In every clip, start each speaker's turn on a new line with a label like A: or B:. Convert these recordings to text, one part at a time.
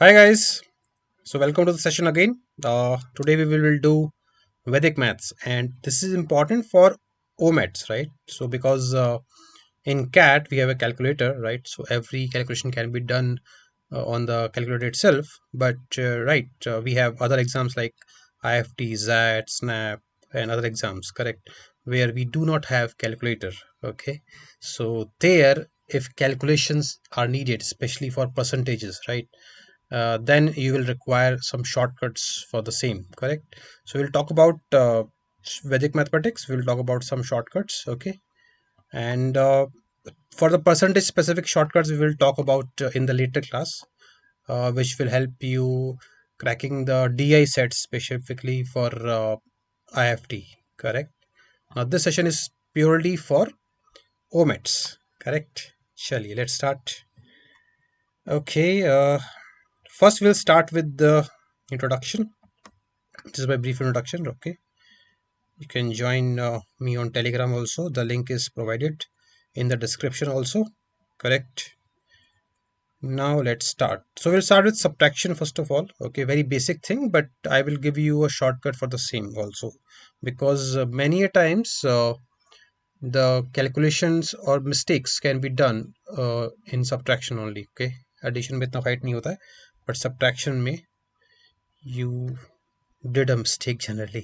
A: Hi guys, so welcome to the session again. Today we will do Vedic maths, and this is important for OMATs, right? So because in CAT we have a calculator, right? So every calculation can be done on the calculator itself. But we have other exams like IFT, ZAT, SNAP, and other exams, correct? Where we do not have calculator. Okay, so there, if calculations are needed, especially for percentages, right? Then you will require some shortcuts for the same, correct? So we'll talk about Vedic mathematics. We'll talk about some shortcuts, okay? And for the percentage specific shortcuts, we will talk about in the later class, which will help you cracking the DI sets specifically for IFT, correct? Now this session is purely for OMETs, correct? Chaliye, let's start. Okay, first we'll start with the introduction. This is my brief introduction. Okay, you can join me on Telegram also. The link is provided in the description also. Correct. Now let's start. So we'll start with subtraction first of all. Okay, very basic thing, but I will give you a shortcut for the same also, because many a times the calculations or mistakes can be done in subtraction only. Okay, addition में इतना fight नहीं होता है, but subtraction में you did a mistake generally.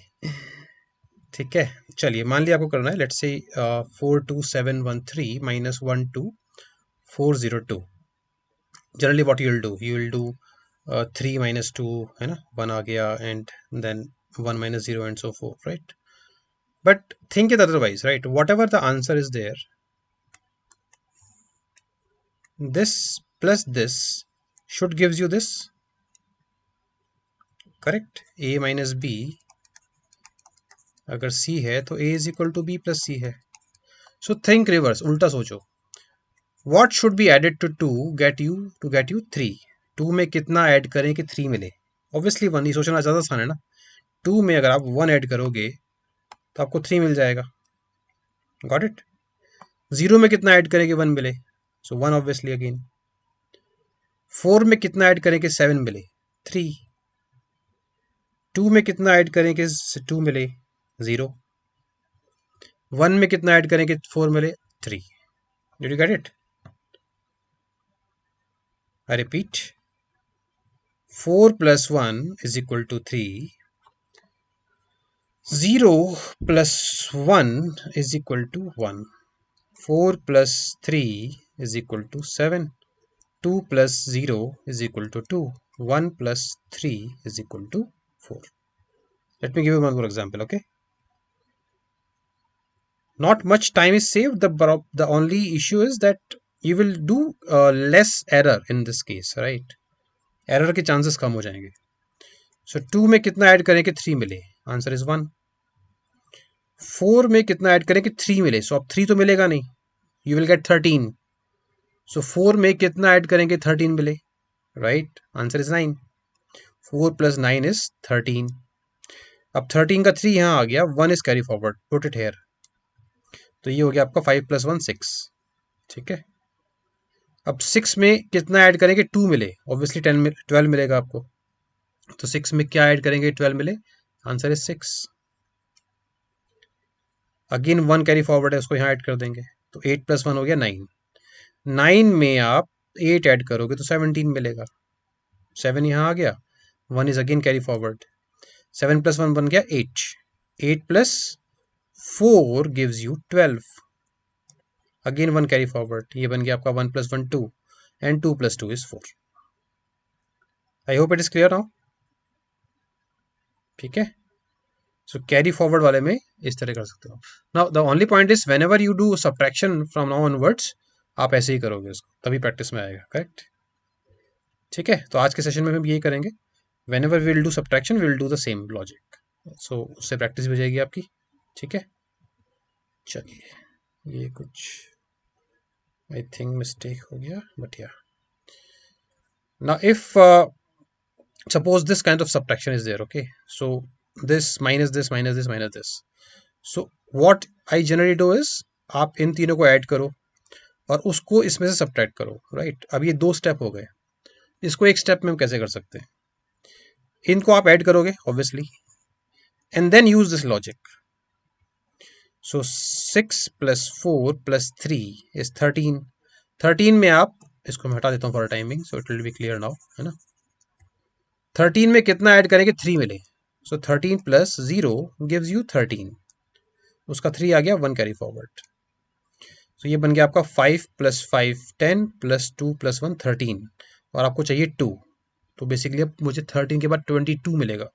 A: ठीक है, चलिए मान लिया आपको करना है. Let's say 42713 minus 12402. Generally what you will do 3 - 2 है ना, 1 आ गया and then 1 - 0 and so forth, right? But think it otherwise, right? Whatever the answer is there, this plus this should gives you this, correct? a minus b, अगर c है तो a is equal to b plus c है. So think reverse, उल्टा सोचो. What should be added to 2 get you 3? 2 में कितना add करें कि 3 मिले? ऑब्वियसली 1 ही. सोचना ज़्यादा आसान है ना. 2 में अगर आप 1 ऐड करोगे तो आपको 3 मिल जाएगा. Got it? 0 में कितना ऐड करें कि 1 मिले? सो 1 ऑब्वियसली अगेन. 4 में कितना ऐड करें कि 7 मिले? 3. 2 में कितना ऐड करें कि 2 मिले? 0. 1 में कितना ऐड करें कि 4 मिले? 3. Did you get it? I repeat, 4 plus 1 is equal to 3. 0 plus 1 is equal to 1. 4 plus 3 is equal to 7. 2 plus 0 is equal to 2. 1 plus 3 is equal to 4. Let me give you one more example, okay? Not much time is saved. The only issue is that you will do less error in this case, right? Error के chances कम हो जाएंगे. So 2 में कितना add करें कि 3 मिले? Answer is 1. 4 में कितना ऐड करें कि 3 मिले? So अब 3 तो मिलेगा नहीं. You will get 13. So 4 में कितना ऐड करेंगे 13 मिले? Right? Answer is 9. 4 plus 9 is 13. अब 13 का 3 यहाँ आ गया. 1 is carry forward. Put it here. तो ये हो गया आपका 5 plus 1 6. ठीक है. अब 6 में कितना ऐड करेंगे 2 मिले? ऑब्वियसली 12 मिलेगा आपको. तो 6 में क्या ऐड करेंगे 12 मिले? Answer is 6. Again 1 carry forward है, उसको यहाँ ऐड कर देंगे. तो 8 plus 1 हो गया 9. 9 में आप 8 ऐड करोगे तो 17 मिलेगा. 7 यहाँ आ गया. 1 is again carry forward. 7 plus 1 बन गया 8. 8 plus 4 gives you 12. Again 1 carry forward. ये बन गया आपका 1 plus 1 2 and 2 plus 2 is 4. I hope it is clear now. ठीक है. सो कैरी फॉरवर्ड वाले में इस तरह कर सकते हो. Now the only point is whenever you do subtraction from now onwards, आप ऐसे ही करोगे उसको, तभी प्रैक्टिस में आएगा. करेक्ट? ठीक है. तो आज के सेशन में हम यही करेंगे. Whenever we will do subtraction we will do the same logic. So उससे प्रैक्टिस भी हो जाएगी आपकी. ठीक है. चलिए, ये कुछ आई थिंक मिस्टेक हो गया, बट या now if suppose this kind of subtraction is there, okay? So this minus this minus this minus this. So what I generally do is, आप इन तीनों को ऐड करो और उसको इसमें से सब्ट्रैक्ट करो, राइट? अब ये 2 स्टेप हो गए. इसको एक स्टेप में हम कैसे कर सकते हैं? इनको आप ऐड करोगे obviously, and then use this logic. So 6 + 4 + 3 is 13. 13 में आप, इसको मैं हटा देता हूँ for timing so it will be clear now, है ना. 13 में कितना ऐड करेंगे? 3 मिले. So 13 + 0 gives you 13. उसका 3 आ गया, 1 कैरी फॉरवर्ड. तो ये बन गया आपका 5 + 5 10 + 2 + 1 13, और आपको चाहिए 2. तो बेसिकली अब मुझे 13 के बाद 22 मिलेगा.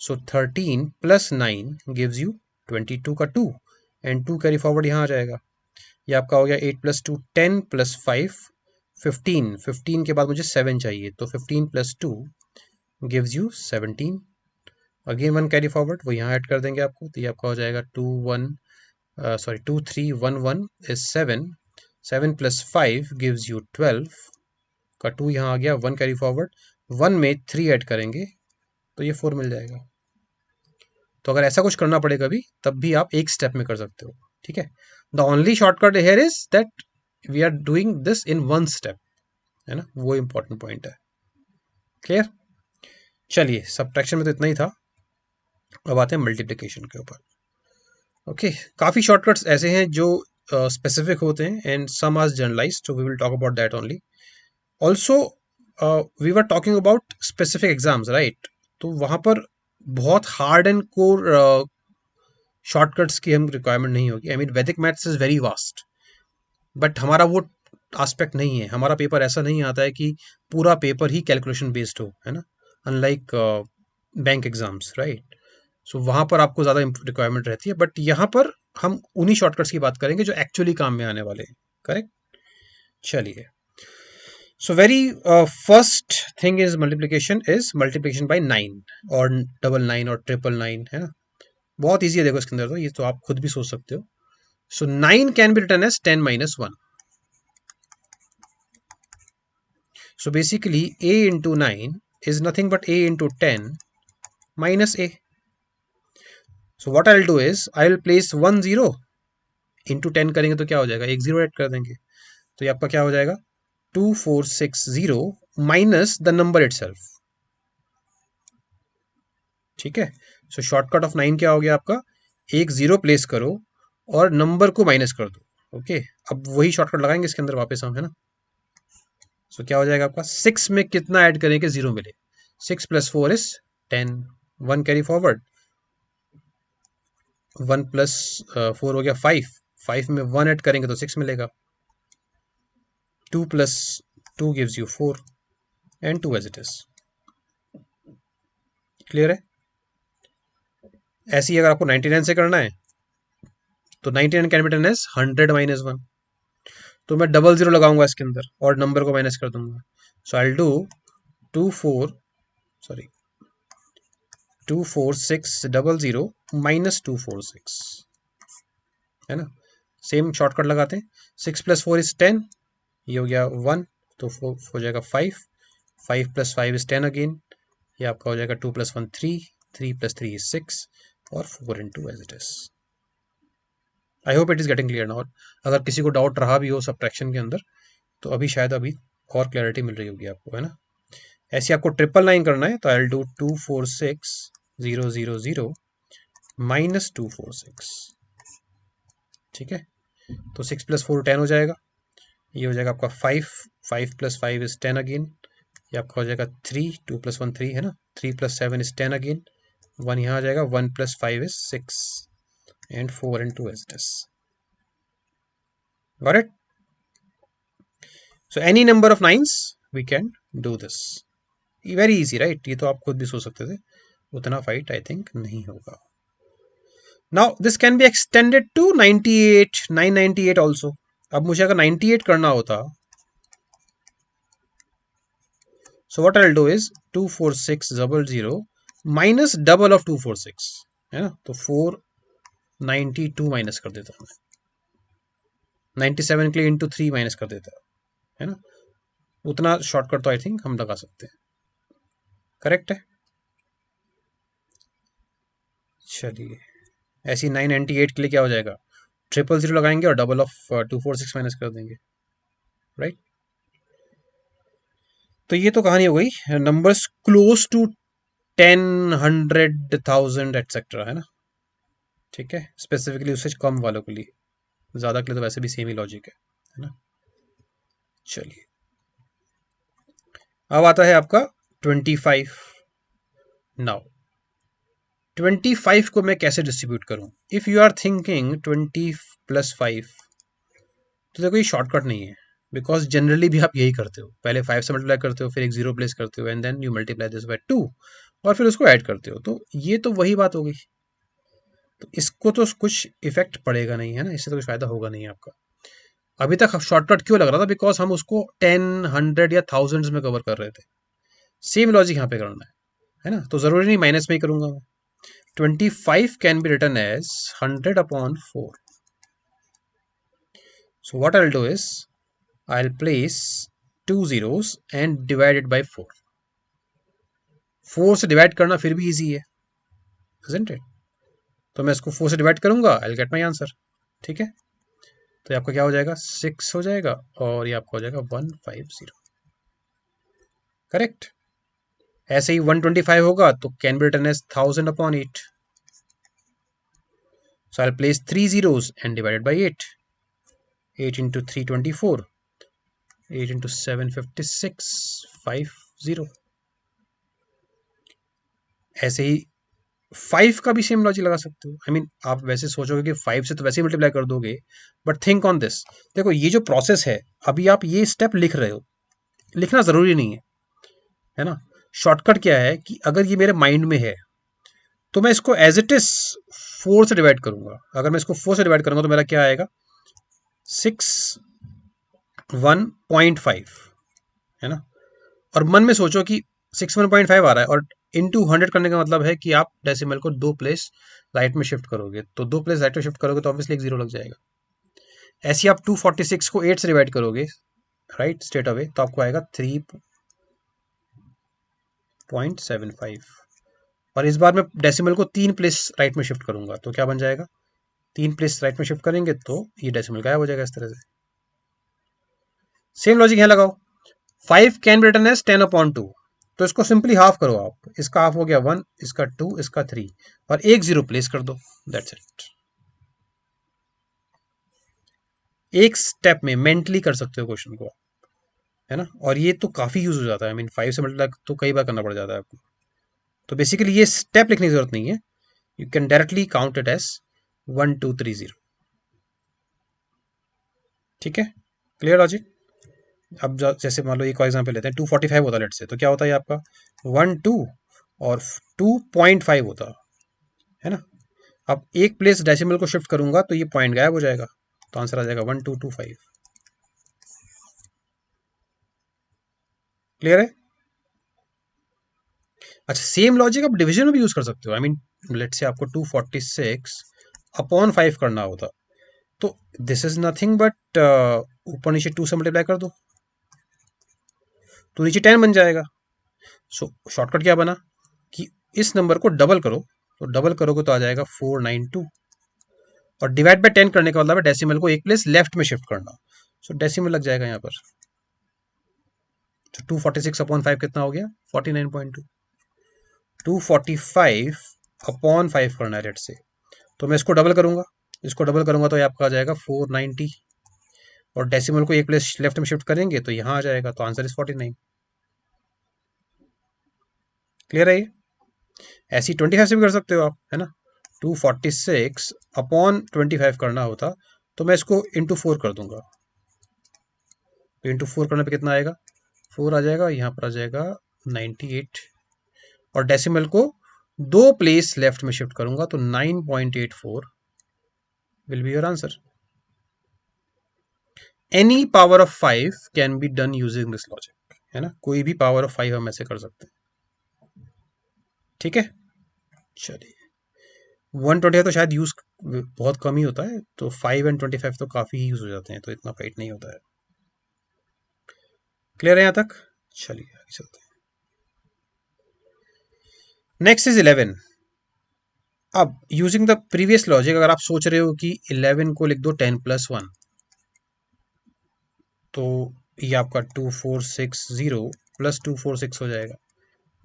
A: सो 13 + 9 गिव्स यू 22 का 2, एंड 2 कैरी फॉरवर्ड यहाँ आ जाएगा. ये आपका हो गया 8 + 2 10 + 5 15. 15 के बाद मुझे 7 चाहिए, तो 15 + 2 gives you 17. Again 1 carry forward, वो यहाँ ऐड कर देंगे आपको, तो ये आपका हो जाएगा 2 1 sorry 2 3 1 1 is 7. 7 + 5 gives you 12 का 2 यहाँ आ गया, 1 कैरी फॉरवर्ड, 1 में 3 ऐड करेंगे तो ये 4 मिल जाएगा. तो अगर ऐसा कुछ करना पड़े कभी, तब भी आप एक स्टेप में कर सकते हो. ठीक है. The only shortcut here is that we are doing this in one step, है ना. वो इंपॉर्टेंट पॉइंट है. क्लियर. चलिए, सब्ट्रैक्शन में तो इतना ही था. अब आते हैं मल्टीप्लिकेशन के ऊपर. ओके. काफ़ी शॉर्टकट्स ऐसे हैं जो स्पेसिफिक होते हैं, and some are generalized, so we will talk about that only. Also we were talking about specific exams, right. तो वहाँ पर बहुत हार्ड एंड कोर शॉर्टकट्स की हम रिक्वायरमेंट नहीं होगी. आई मीन वैदिक maths is very vast, but हमारा वो एस्पेक्ट नहीं है. हमारा पेपर ऐसा नहीं आता है कि पूरा पेपर ही कैलकुलेशन बेस्ड हो, है ना. Unlike bank exams, right. So वहाँ पर आपको ज़्यादा रिक्वायरमेंट रहती है, बट यहाँ पर हम उन्हीं शॉर्टकट्स की बात करेंगे जो एक्चुअली काम में आने वाले हैं. करेक्ट. चलिए. So very first thing is multiplication by 9 और 99 और 999, है ना. बहुत इजी है, देखो इसके अंदर तो ये तो आप खुद भी सोच सकते हो. सो 9 can be written as 10 - 1. So basically a into 9 is nothing but a into 10 minus a. So what I'll do is I'll place 1 0 into 10 करेंगे तो क्या हो जाएगा, एक 0 ऐड कर देंगे, तो ये आपका क्या हो जाएगा, 2460 माइनस द नंबर इटसेल्फ. ठीक है. सो शॉर्टकट ऑफ 9 क्या हो गया आपका, एक 0 प्लेस करो और नंबर को माइनस कर दो. ओके. अब वही शॉर्टकट लगाएंगे इसके अंदर वापस हम, है ना. सो क्या हो जाएगा आपका, 6 में कितना ऐड करेंगे, 0 मिले. 6 + 4 इज 10. 1 कैरी फॉरवर्ड, 1 + 4 हो गया 5. 5 में 1 ऐड करेंगे तो 6 मिलेगा. 2 + 2 gives you 4, and 2 as it is. Clear है. ऐसे ही अगर आपको 99 से करना है तो 99 कैन बी रिटन एज 100 - 1. तो मैं डबल 0 लगाऊंगा इसके अंदर और नंबर को माइनस कर दूंगा. सो आई डू 24600 - 246, है ना. सेम शॉर्टकट लगाते हैं. 6 + 4 इज 10, ये हो गया 1, तो 4 हो जाएगा 5. 5 + 5 इज 10 अगेन, ये आपका हो जाएगा 2 + 1 3, 3 + 3 इज 6, और 4 into as it is. I hope it is getting clear now. अगर किसी को डाउट रहा भी हो सब्ट्रैक्शन के अंदर, तो अभी और क्लैरिटी मिल रही होगी आपको, है ना. ऐसे आपको 999 करना है तो आई विल डू 246000 - 246. ठीक है. तो 6 + 4 10 हो जाएगा, ये हो जाएगा आपका 5. 5 + 5 इज 10 अगेन, ये आपका हो जाएगा 3. 2 + 1 3, है ना. 3 + 7 इज 10 अगेन, 1 यहाँ आ जाएगा. 1 + 5 is 6, and 4 into as it is. Got it. So any number of nines we can do this. Very easy, right. ये तो आप खुद भी सोच सकते थे. उतना फाइट आई थिंक नहीं होगा. Now this can be extended to 98 998 also. अब मुझे अगर 98 करना होता, so what I will do is 24600 minus double of 246, है ना. तो 492 माइनस कर देता हूँ. 97 के लिए इंटू 3 माइनस कर देता है ना. उतना शॉर्टकट तो आई थिंक हम लगा सकते हैं. करेक्ट है. चलिए. ऐसी 998 के लिए क्या हो जाएगा, 000 लगाएंगे और डबल ऑफ 246 माइनस कर देंगे, राइट. तो ये तो कहानी हो गई नंबर्स क्लोज टू 10, 100, 1000 एटसेट्रा, है ना। ठीक है, स्पेसिफिकली उससे कम वालों के लिए, ज़्यादा के लिए तो वैसे भी सेम ही लॉजिक है ना। चलिए, अब आता है आपका 25। नाउ 25 को मैं कैसे डिस्ट्रीब्यूट करूं? इफ़ यू आर थिंकिंग 20 + 5, तो देखो ये शॉर्टकट नहीं है, बिकॉज जनरली भी आप यही करते हो, पहले 5 से मल्टीप्लाई करते हो, फिर एक जीरो प्लेस करते हो, and then you multiply this by 2, और फिर उसको ऐड करते हो। तो ये तो वही बात हो गई, तो इसको तो कुछ इफेक्ट पड़ेगा नहीं, है ना, इससे तो कुछ फायदा होगा नहीं आपका। अभी तक शॉर्टकट क्यों लग रहा था? बिकॉज हम उसको 10, 100 या थाउजेंड्स में कवर कर रहे थे। सेम लॉजिक यहाँ पे करना है ना, तो जरूरी नहीं माइनस में ही करूंगा मैं। 25 can be written as 100/4. So what I'll do is I'll place two zeros and divide it by 4. 4 से डिवाइड करना फिर भी इजी है, isn't it? तो मैं इसको 4 से डिवाइड करूंगा, I'll get my answer। ठीक है, तो ये आपका क्या हो जाएगा? 6 हो जाएगा, और ये आपका हो जाएगा 150। करेक्ट। ऐसे ही 125 होगा तो can be written as 1000/8. So I'll place 3 zeros and divide it by 8. 8 into 3, 24. 8 into 7, 56. 50। ऐसे ही 5 का भी सेम लॉजिक लगा सकते हो। आई मीन आप वैसे सोचोगे कि 5 से तो वैसे ही मल्टीप्लाई कर दोगे, बट थिंक ऑन दिस। देखो ये जो प्रोसेस है, अभी आप ये स्टेप लिख रहे हो, लिखना जरूरी नहीं है ना। शॉर्टकट क्या है कि अगर ये मेरे माइंड में है तो मैं इसको एज इट इज 4 से डिवाइड करूंगा। अगर मैं इसको 4 से डिवाइड करूंगा तो मेरा क्या आएगा? 61.5, है ना। और मन में सोचो कि 61.5 आ रहा है, और इनटू 100 करने का मतलब है कि आप डेसिमल को 2 प्लेस राइट में शिफ्ट करोगे, तो 2 प्लेस राइट में शिफ्ट करोगे तो ऑब्वियसली एक जीरो लग जाएगा। ऐसे आप 246 को 8 से डिवाइड करोगे राइट स्ट्रेट अवे, तो आपको आएगा 3.75। और इस बार मैं डेसिमल को 3 प्लेस राइट में शिफ्ट करूंगा, तो क्या बन जाएगा? 3 प्लेस राइट में शिफ्ट करेंगे तो ये डेसिमल गायब हो जाएगा इस तरह से। सेम लॉजिक यहाँ लगाओ। 5 कैन बी रिटन एज 10/2, तो इसको सिंपली हाफ करो आप, इसका हाफ हो गया 1, इसका 2, इसका 3, और एक जीरो प्लेस कर दो, दैट्स इट। एक स्टेप में मेंटली कर सकते हो क्वेश्चन को, है ना। और ये तो काफी यूज हो जाता है, आई मीन 5 से मल्टीप्लाई तो कई बार करना पड़ जाता है आपको। तो बेसिकली ये स्टेप लिखने की जरूरत नहीं है, you can directly count it as 1, 2, 3, 0। ठीक है, क्लियर लॉजिक। अब जैसे मान लो एक और एग्जाम्पल लेते हैं, 245 होता है लेट से, तो क्या होता है आपका 1, 2 और 2.5 होता है ना। अब एक प्लेस डेसिमल को शिफ्ट करूंगा तो ये पॉइंट गायब हो जाएगा, तो आंसर आ जाएगा 1225। क्लियर है? अच्छा, सेम लॉजिक आप डिवीजन में भी यूज कर सकते हो। आई मीन लेट से आपको 246/5 करना होता, तो दिस इज नथिंग बट ऊपर नीचे 2 से मल्टीप्लाई कर दो तो नीचे 10 बन जाएगा। सो शॉर्टकट क्या बना कि इस नंबर को डबल करो, तो डबल करोगे तो आ जाएगा 492, और डिवाइड बाय 10 करने का मतलब है डेसिमल को एक प्लेस लेफ्ट में शिफ्ट करना, सो डेसिमल लग जाएगा यहाँ पर। तो 246/5 कितना हो गया? 49.2। 245/5 करना है लेट से, तो मैं इसको डबल करूंगा, इसको डबल करूंगा तो ये आपका आ जाएगा 490, और डेसिमल को एक प्लेस लेफ्ट में शिफ्ट करेंगे तो यहाँ आ जाएगा, तो आंसर इज 49। क्लियर है ये? ऐसी 25 से भी कर सकते हो आप, है ना। 246/25 करना होता तो मैं इसको इंटू 4 कर दूंगा, तो इंटू 4 करने पे कितना आएगा? 4 आ जाएगा, यहाँ पर आ जाएगा 98, और डेसिमल को 2 प्लेस लेफ्ट में शिफ्ट करूंगा तो 9.84 will be your answer. Any power of 5 can be done using this logic, है ना, कोई भी पावर ऑफ 5 हम ऐसे कर सकते हैं। ठीक है, चलिए 125 तो शायद यूज बहुत कम ही होता है, तो 5 एंड 25 तो काफी ही यूज हो जाते हैं, तो इतना फाइट नहीं होता है। क्लियर है यहाँ तक? चलिए आगे चलते हैं। Next is 11। अब यूजिंग द प्रीवियस लॉजिक, अगर आप सोच रहे हो कि 11 को लिख दो 10+1, तो ये आपका 2460 प्लस 246 हो जाएगा।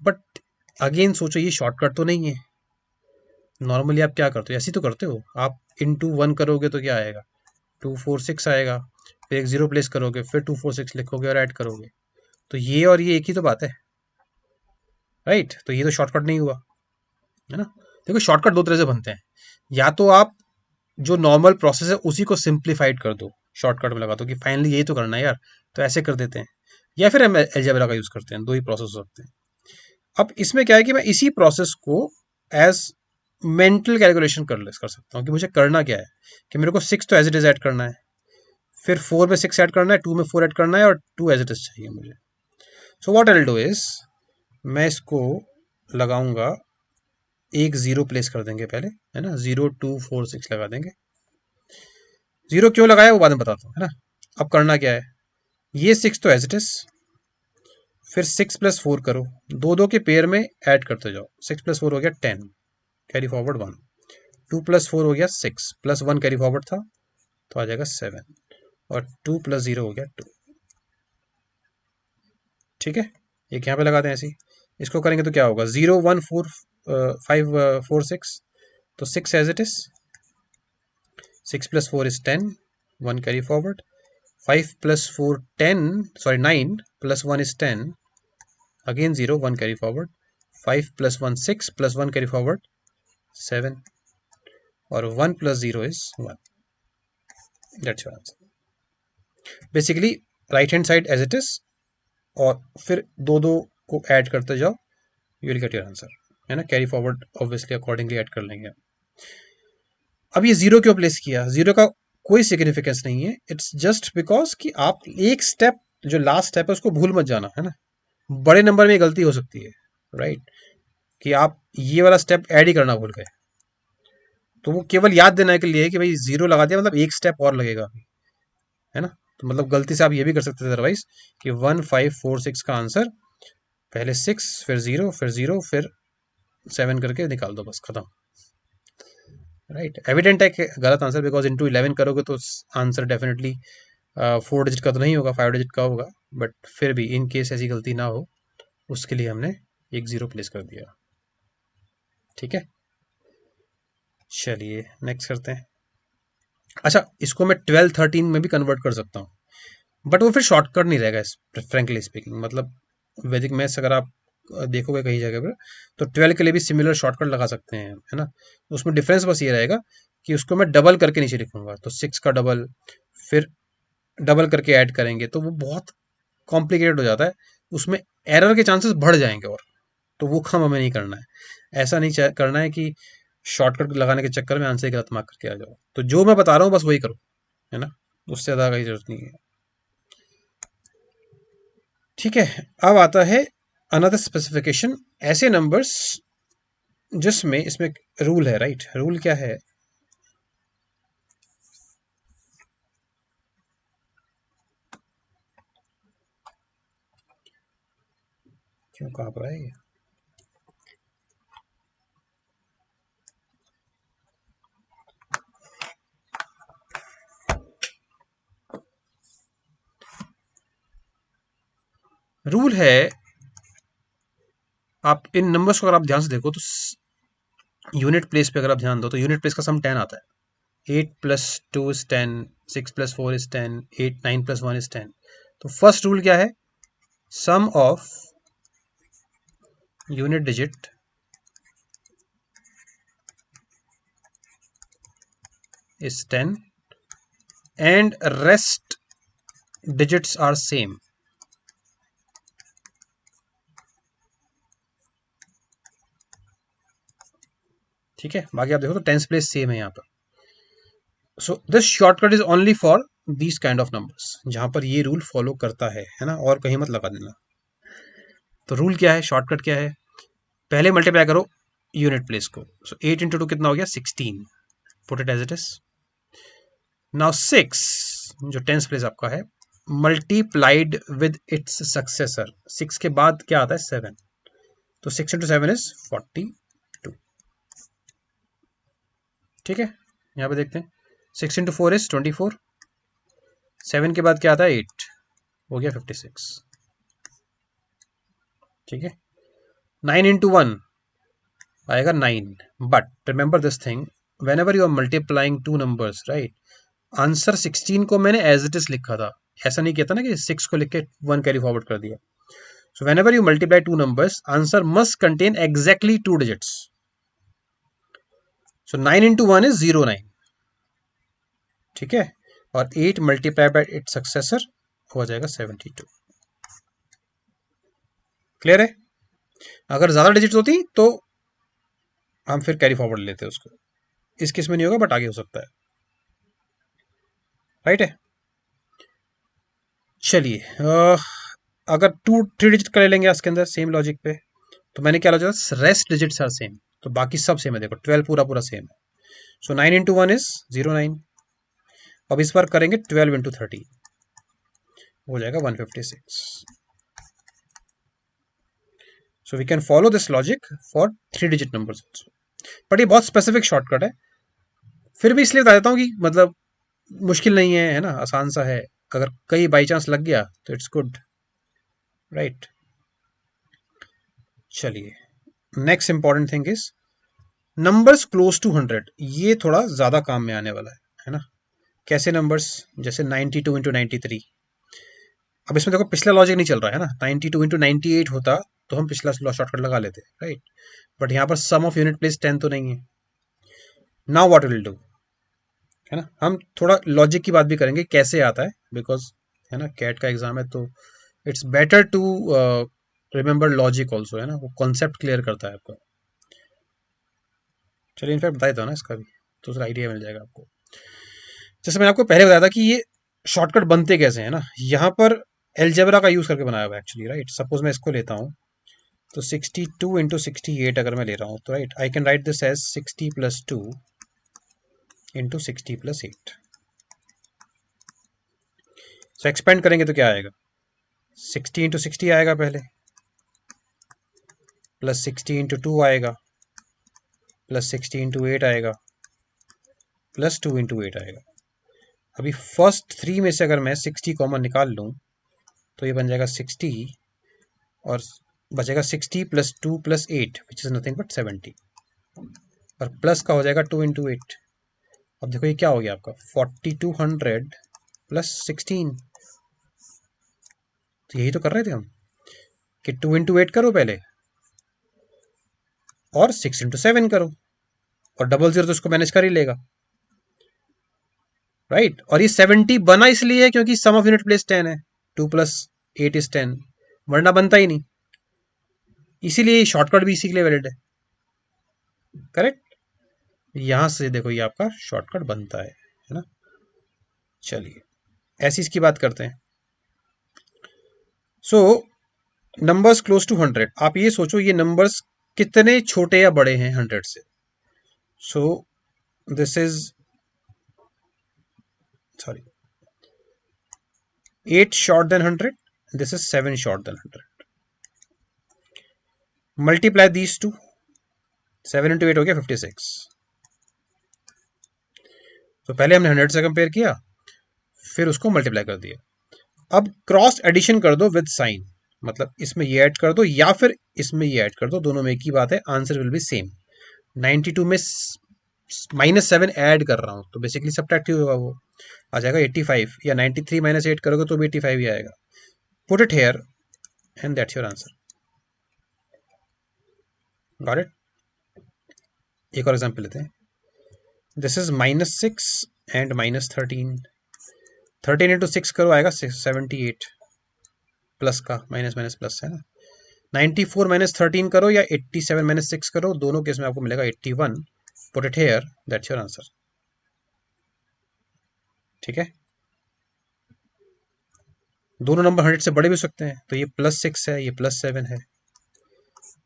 A: बट अगेन सोचो, ये शॉर्टकट तो नहीं है। नॉर्मली आप क्या करते हो, ऐसे तो करते हो, आप इंटू 1 करोगे तो क्या आएगा, 246 आएगा, फिर एक जीरो प्लेस करोगे, फिर 246 लिखोगे और ऐड करोगे। तो ये और ये एक ही तो बात है, राइट। तो ये तो शॉर्टकट नहीं हुआ, है ना। देखो शॉर्टकट दो तरह से बनते हैं, या तो आप जो नॉर्मल प्रोसेस है उसी को सिंप्लीफाइड कर दो, शॉर्टकट में लगा दो कि फाइनली यही तो करना है यार, तो ऐसे कर देते हैं, या फिर हम अलजेब्रा का यूज करते हैं। दो ही प्रोसेस हो सकते हैं। अब इसमें क्या है कि मैं इसी प्रोसेस को एज मेंटल कैलकुलेशन कर सकता हूँ कि मुझे करना क्या है, कि मेरे को 6 तो एज इट इज ऐड करना है, फिर 4 में 6 ऐड करना है, 2 में 4 ऐड करना है, और 2 एज इट इज चाहिए मुझे। सो what I will do is, मैं इसको लगाऊंगा, एक जीरो प्लेस कर देंगे पहले, है ना, 0246 लगा देंगे। जीरो क्यों लगाया वो बाद में बताता हूँ, है ना। अब करना क्या है, ये 6 तो एज इट इज, फिर 6 + 4 करो, दो दो के पेयर में ऐड करते जाओ। 6 + 4 हो गया 10, कैरी फॉरवर्ड 1, 2 + 4 हो गया 6, +1 कैरी फॉरवर्ड था तो आ जाएगा 7, और 2 + 0 हो गया 2। ठीक है, एक यहाँ पे लगाते हैं ऐसे ही। इसको करेंगे तो क्या होगा, 0 1 4 5 4 6, तो 6 as it is, 6 + 4 is 10, 1 carry forward, 5 + 4 10, sorry 9, +1 is 10, again 0, 1 carry forward, 5 + 1 6, +1 carry forward 7, और 1 + 0 is 1। That's your answer. Basically right hand side as it is, और फिर दो दो को ऐड करते जाओ, you will get your answer, है ना। Carry forward obviously accordingly add कर लेंगे। अब ये जीरो क्यों प्लेस किया, जीरो का कोई सिग्निफिकेंस नहीं है, इट्स जस्ट बिकॉज कि आप एक स्टेप, जो लास्ट स्टेप है उसको भूल मत जाना, है ना। बड़े नंबर में गलती हो सकती है, राइट, कि आप ये वाला स्टेप ऐड ही करना भूल गए, तो वो केवल याद देने के लिए कि भाई जीरो लगा दिया मतलब एक स्टेप और लगेगा, है ना। तो मतलब गलती से आप ये भी कर सकते थे अदरवाइज, कि 1546 का आंसर पहले 6, फिर 0, फिर 0, फिर 7 करके निकाल दो, बस खत्म, राइट। एविडेंट है कि गलत आंसर, बिकॉज इंटू 11 करोगे तो आंसर डेफिनेटली 4 डिजिट का तो नहीं होगा, 5 डिजिट का होगा। बट फिर भी इन केस ऐसी गलती ना हो, उसके लिए हमने एक जीरो प्लेस कर दिया। ठीक है, चलिए नेक्स्ट करते हैं। अच्छा, इसको मैं 12 13 में भी कन्वर्ट कर सकता हूँ, बट वो फिर शॉर्टकट नहीं रहेगा, फ्रेंकली स्पीकिंग। मतलब वैदिक मैथ्स अगर आप देखोगे कहीं जगह पर, तो 12 के लिए भी सिमिलर शॉर्टकट लगा सकते हैं, है ना। उसमें डिफरेंस बस ये रहेगा कि उसको मैं डबल करके नीचे लिखूंगा, तो 6 का डबल, फिर डबल करके ऐड करेंगे, तो वो बहुत कॉम्प्लिकेटेड हो जाता है, उसमें एरर के चांसेस बढ़ जाएंगे, और तो वो काम हमें नहीं करना है। ऐसा नहीं करना है कि शॉर्टकट लगाने के चक्कर में आंसर गलत मार्क करके आ जाओ। तो जो मैं बता रहा हूँ बस वही करो, है ना, उससे ज़्यादा कहीं जरूरत नहीं है। ठीक है, अब आता है अनदर स्पेसिफिकेशन, ऐसे नंबर्स जिसमें, इसमें रूल है, राइट। रूल क्या है, क्यों कहाँ पर है ये, रूल है। आप इन नंबर्स को अगर आप ध्यान से देखो तो यूनिट प्लेस पे अगर आप ध्यान दो तो यूनिट प्लेस का सम 10 आता है। 8 + 2 इज 10, 6 + 4 इज 10, 8 9 + 1 इज 10। तो फर्स्ट रूल क्या है, sum of unit digit is 10 and rest digits are same। ठीक है, बाकी आप देखो तो टेंस प्लेस सेम है यहाँ पर। So this shortcut is only for these kind of numbers, जहां पर ये रूल फॉलो करता है ना, और कहीं मत लगा देना। तो रूल क्या है, शॉर्टकट क्या है, पहले मल्टीप्लाई करो यूनिट प्लेस को। सो 8 × 2 कितना हो गया, 16, put it as it is. Now 6 जो टेंस प्लेस आपका है, मल्टीप्लाइड विद इट्स सक्सेसर, 6 के बाद क्या आता है, 7, तो 6 × 7 इज 42। ठीक है, यहाँ पे देखते हैं, 6 × 4 इज 24, 7 के बाद क्या आता है, 8, हो गया 56। ठीक है, 9 into 1 आएगा 9, but remember this thing, whenever you are multiplying two numbers, right, answer 16 को मैंने एज इट इज लिखा था, ऐसा नहीं किया था ना कि 6 को लिख के 1 कैरी फॉरवर्ड कर दिया. So when ever you multiply two numbers, answer must contain exactly 2 digits. So 9 into 1 is 09. ठीक है, और 8 मल्टीप्लाई बाय इट्स सक्सेसर हो जाएगा 72. क्लियर है? अगर ज्यादा डिजिट्स होती तो हम फिर कैरी फॉरवर्ड लेते हैं उसको. इस केस में नहीं होगा, बट आगे हो सकता है. राइट है? चलिए, अगर 2 3 डिजिट कर लेंगे इसके अंदर सेम लॉजिक पे, तो मैंने क्या logic, rest digits are same, तो बाकी सब सेम है. देखो 12 पूरा पूरा सेम है. सो 9 into 1 इज 09. अब इस बार करेंगे 12 into 30, हो जाएगा 156. So we can follow this logic for 3 digit numbers also. But ये बहुत स्पेसिफिक शॉर्टकट है, फिर भी इसलिए बता देता हूँ कि मतलब मुश्किल नहीं है ना, आसान सा है. अगर कहीं बाई चांस लग गया तो इट्स गुड, राइट. चलिए, next important thing is numbers close to 100. ये थोड़ा ज्यादा काम में आने वाला है ना. कैसे नंबर्स, जैसे 92 into 93. अब इसमें देखो पिछला लॉजिक नहीं चल रहा है ना. 92 into 98 होता तो हम पिछला शॉर्टकट लगा लेते, राइट. बट यहाँ पर सम ऑफ यूनिट प्लेस 10 तो नहीं है. नाउ व्हाट विल डू, है ना, हम थोड़ा लॉजिक की बात भी करेंगे कैसे आता है, बिकॉज है ना कैट का एग्जाम है, तो it's better to remember logic also, है ना, वो कॉन्सेप्ट क्लियर करता है आपका. चलिए इनफैक्ट बता देता हूँ ना इसका भी, तो उसका आइडिया मिल जाएगा आपको. जैसे मैंने आपको पहले बताया था कि ये शॉर्टकट बनते कैसे हैं ना, यहाँ पर एलजेब्रा का यूज करके बनाया हुआ है एक्चुअली, राइट. सपोज मैं इसको लेता हूँ, तो 62 into 68 अगर मैं ले रहा हूँ, तो right I can write this as 60 + 2 into 60 + 8. So expand करेंगे तो क्या आएगा, 60 into 60 आएगा पहले, प्लस 60 into 2 आएगा, प्लस 60 into 8 आएगा, प्लस 2 into 8 आएगा. अभी फर्स्ट 3 में से अगर मैं 60 कॉमन निकाल लूँ, तो ये बन जाएगा 60, और बचेगा 60 + 2 + 8 विच इज नथिंग बट 70, और प्लस का हो जाएगा 2 into 8. अब देखो ये क्या हो गया आपका, 4200 + 16. तो यही तो कर रहे थे हम कि 2 into 8 करो पहले, और 6 into 7 करो, और 00 तो उसको मैनेज कर ही लेगा, राइट. और ये 70 बना इसलिए है क्योंकि सम ऑफ यूनिट प्लेस 10 है, 2 + 8 इज 10, वरना बनता ही नहीं. इसीलिए शॉर्टकट भी इसी के लिए वैलिड है, करेक्ट. यहां से देखो ये आपका शॉर्टकट बनता है ना. चलिए ऐसी इसकी बात करते हैं. सो नंबर्स क्लोज टू 100, आप ये सोचो ये नंबर्स कितने छोटे या बड़े हैं 100 से. So this is, sorry, 8 short than 100, this is 7 short than 100. Multiply these two, 7 into 8 हो गया 56. तो पहले हमने 100 से कंपेयर किया, फिर उसको मल्टीप्लाई कर दिया. अब क्रॉस एडिशन कर दो विद साइन, मतलब इसमें ये ऐड कर दो या फिर इसमें ये ऐड कर दो, दोनों में एक ही बात है, आंसर विल बी सेम. 92 में -7 ऐड कर रहा हूं तो बेसिकली सब्ट्रैक्ट ही होगा, वो आ जाएगा 85, या 93 -8 करोगे तो भी 85 ही आएगा. Put it here and that's your answer. Got it. एक और एग्जांपल लेते हैं. This is -6 and -13. 13 into 6 करो आएगा 78, प्लस का माइनस माइनस प्लस है ना. 94 -13 करो या 87 -6 करो, दोनों केस में आपको मिलेगा 81. Put it here, that's your answer. ठीक है, दोनों नंबर 100 से बड़े भी हो सकते हैं, तो ये +6 है, ये +7 है.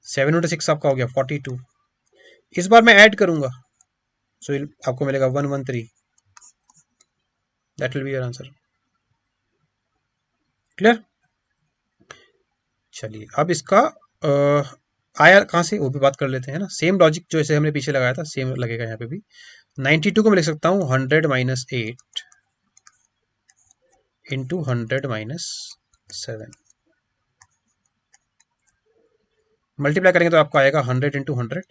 A: 7 into 6 आपका हो गया 42. इस बार मैं ऐड करूंगा, सो आपको मिलेगा 113. That will be your answer. Clear. चलिए अब इसका आया कहाँ से वो भी बात कर लेते हैं ना. सेम लॉजिक जो ऐसे हमने पीछे लगाया था सेम लगेगा यहाँ पे भी. 92 को मैं लिख सकता हूँ 100 - 8 into 100 - 7. मल्टीप्लाई करेंगे तो आपको आएगा 100 into 100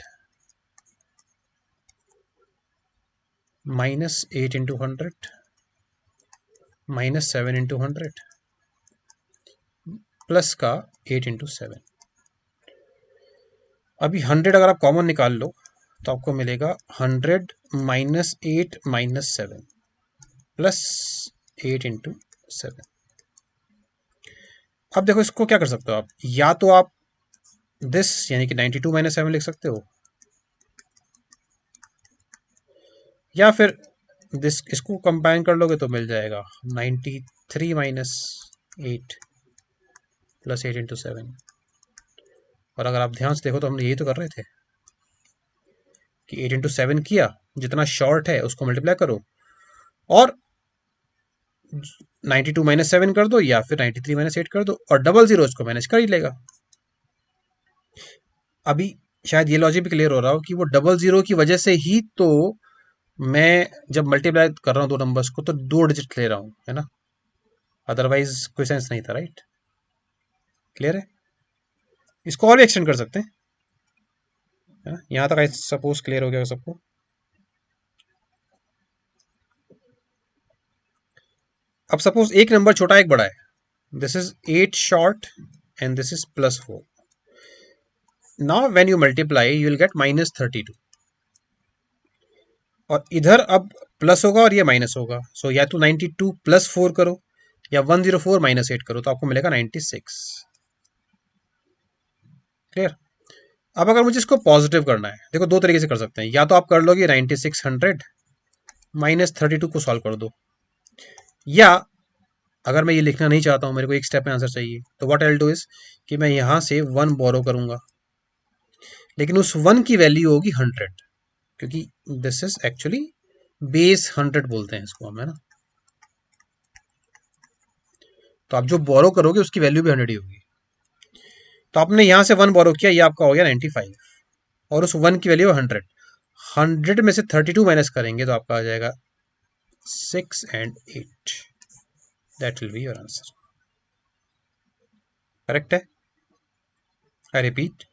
A: minus 8 into 100 minus 7 into 100 plus का 8 इंटू 7। अभी 100 अगर आप कॉमन निकाल लो तो आपको मिलेगा 100 माइनस 8 माइनस 7 प्लस 8 इंटू 7। अब देखो इसको क्या कर सकते हो आप, या तो आप दिस यानी कि 92 माइनस 7 लिख सकते हो, या फिर दिस इसको कंबाइन कर लोगे तो मिल जाएगा 93 माइनस 8 प्लस 8 इंटू 7। और अगर आप ध्यान से देखो तो हम यही तो कर रहे थे कि 8 इंटू 7 किया, जितना शॉर्ट है उसको मल्टीप्लाई करो और 92 माइनस 7 कर दो या फिर 93 माइनस 8 कर दो और डबल जीरो इसको मैनेज कर ही लेगा। अभी शायद ये लॉजिक भी क्लियर हो रहा हो कि वो डबल जीरो की वजह से ही तो मैं जब मल्टीप्लाई कर रहा हूँ दो नंबर्स को तो दो डिजिट ले रहा हूँ, है ना, अदरवाइज कोई सेंस नहीं था। राइट, क्लियर है। इसको और भी एक्सटेंड कर सकते हैं, है ना। यहाँ तक आई सपोज क्लियर हो गया सबको। अब सपोज एक नंबर छोटा एक बड़ा है, this is 8 short and this is +4। Now when you multiply you will gate -32 और इधर अब प्लस होगा और ये माइनस होगा। सो या तो 92 प्लस 4 करो या 104 माइनस 8 करो तो आपको मिलेगा 96। क्लियर। अब अगर मुझे इसको पॉजिटिव करना है, देखो दो तरीके से कर सकते हैं, या तो आप कर लोगे 9600 -32 को सॉल्व कर दो, या अगर मैं ये लिखना नहीं चाहता हूं, मेरे को एक स्टेप में आंसर चाहिए, तो what I will do is कि मैं यहां से 1 बोरो करूंगा, लेकिन उस 1 की वैल्यू होगी 100, क्योंकि दिस इज एक्चुअली बेस 100 बोलते हैं इसको हम, है ना। तो आप जो बोरो करोगे उसकी वैल्यू भी 100 ही होगी। तो आपने यहां से 1 बोरो किया, ये आपका हो गया 95 और उस 1 की वैल्यू 100। 100 में से 32 माइनस करेंगे तो आपका आ जाएगा 6 and 8। That will be your answer. Correct है। आई रिपीट,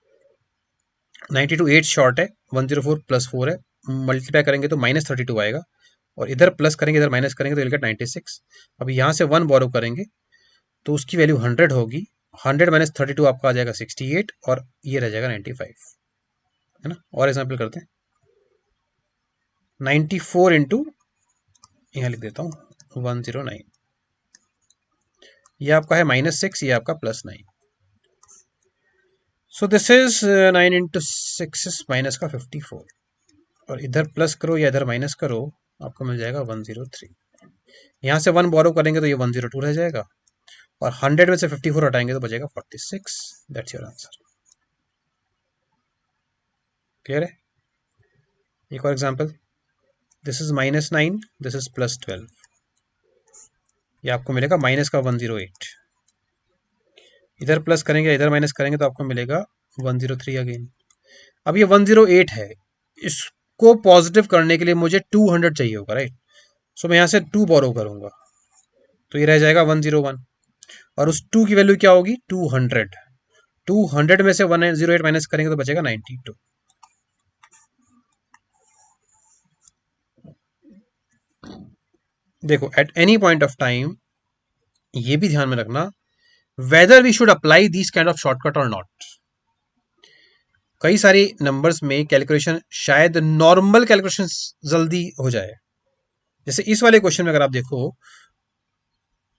A: 92 8 शॉर्ट है, 104 +4 है, मल्टीप्लाई करेंगे तो -32 आएगा और इधर प्लस करेंगे इधर माइनस करेंगे तो विल गेट 96। अब यहाँ से 1 बोरो करेंगे तो उसकी वैल्यू 100 होगी, 100 माइनस 32 आपका आ जाएगा 68 और ये रह जाएगा 95, है ना। और एग्जाम्पल करते हैं, 94 इंटू, यहाँ लिख देता हूँ 109, ये आपका है -6, ये आपका +9। So this is 9 into 6 minus का 54 और इधर प्लस करो या इधर माइनस करो आपको मिल जाएगा 103। यहाँ से 1 बोरो करेंगे तो ये 102 रह जाएगा और 100 में से 54 हटाएंगे तो बचेगा 46। That's your answer. क्लियर है। एक और example, this is -9, this is +12, ये आपको मिलेगा माइनस का 108, इधर प्लस करेंगे इधर माइनस करेंगे तो आपको मिलेगा 103 अगेन। अब ये 108 है, इसको पॉजिटिव करने के लिए मुझे 200 चाहिए होगा, राइट। सो मैं यहाँ से 2 बोरो करूंगा तो ये रह जाएगा 101 और उस 2 की वैल्यू क्या होगी 200। 200 में से 108 माइनस करेंगे तो बचेगा 92। देखो at any point of time ये भी ध्यान में रखना whether we should apply this kind of shortcut और नॉट। कई सारे नंबर्स में कैलकुलेशन शायद नॉर्मल कैलकुलेशन जल्दी हो जाए, जैसे इस वाले क्वेश्चन में अगर आप देखो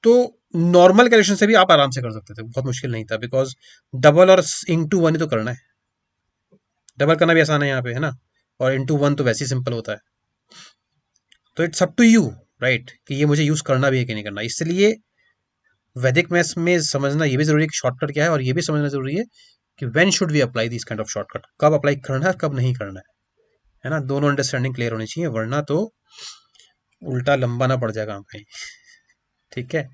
A: तो नॉर्मल कैलकुलेशन से भी आप आराम से कर सकते थे, बहुत मुश्किल नहीं था, बिकॉज डबल और इंटू वन ही तो करना है, डबल करना भी आसान है यहाँ पे, है ना, और इंटू वन तो वैसे ही सिंपल होता है। तो it's up to you, right, कि ये मुझे यूज करना भी है कि नहीं करना। इसलिए वैदिक मैथ्स में समझना ये भी जरूरी है कि शॉर्टकट क्या है, और ये भी समझना जरूरी है कि when should we apply this kind of shortcut, कब अप्लाई करना है और कब नहीं करना है ना। दोनों अंडरस्टैंडिंग क्लियर होनी चाहिए, वरना तो उल्टा लंबा ना पड़ जाएगा कहीं। ठीक है,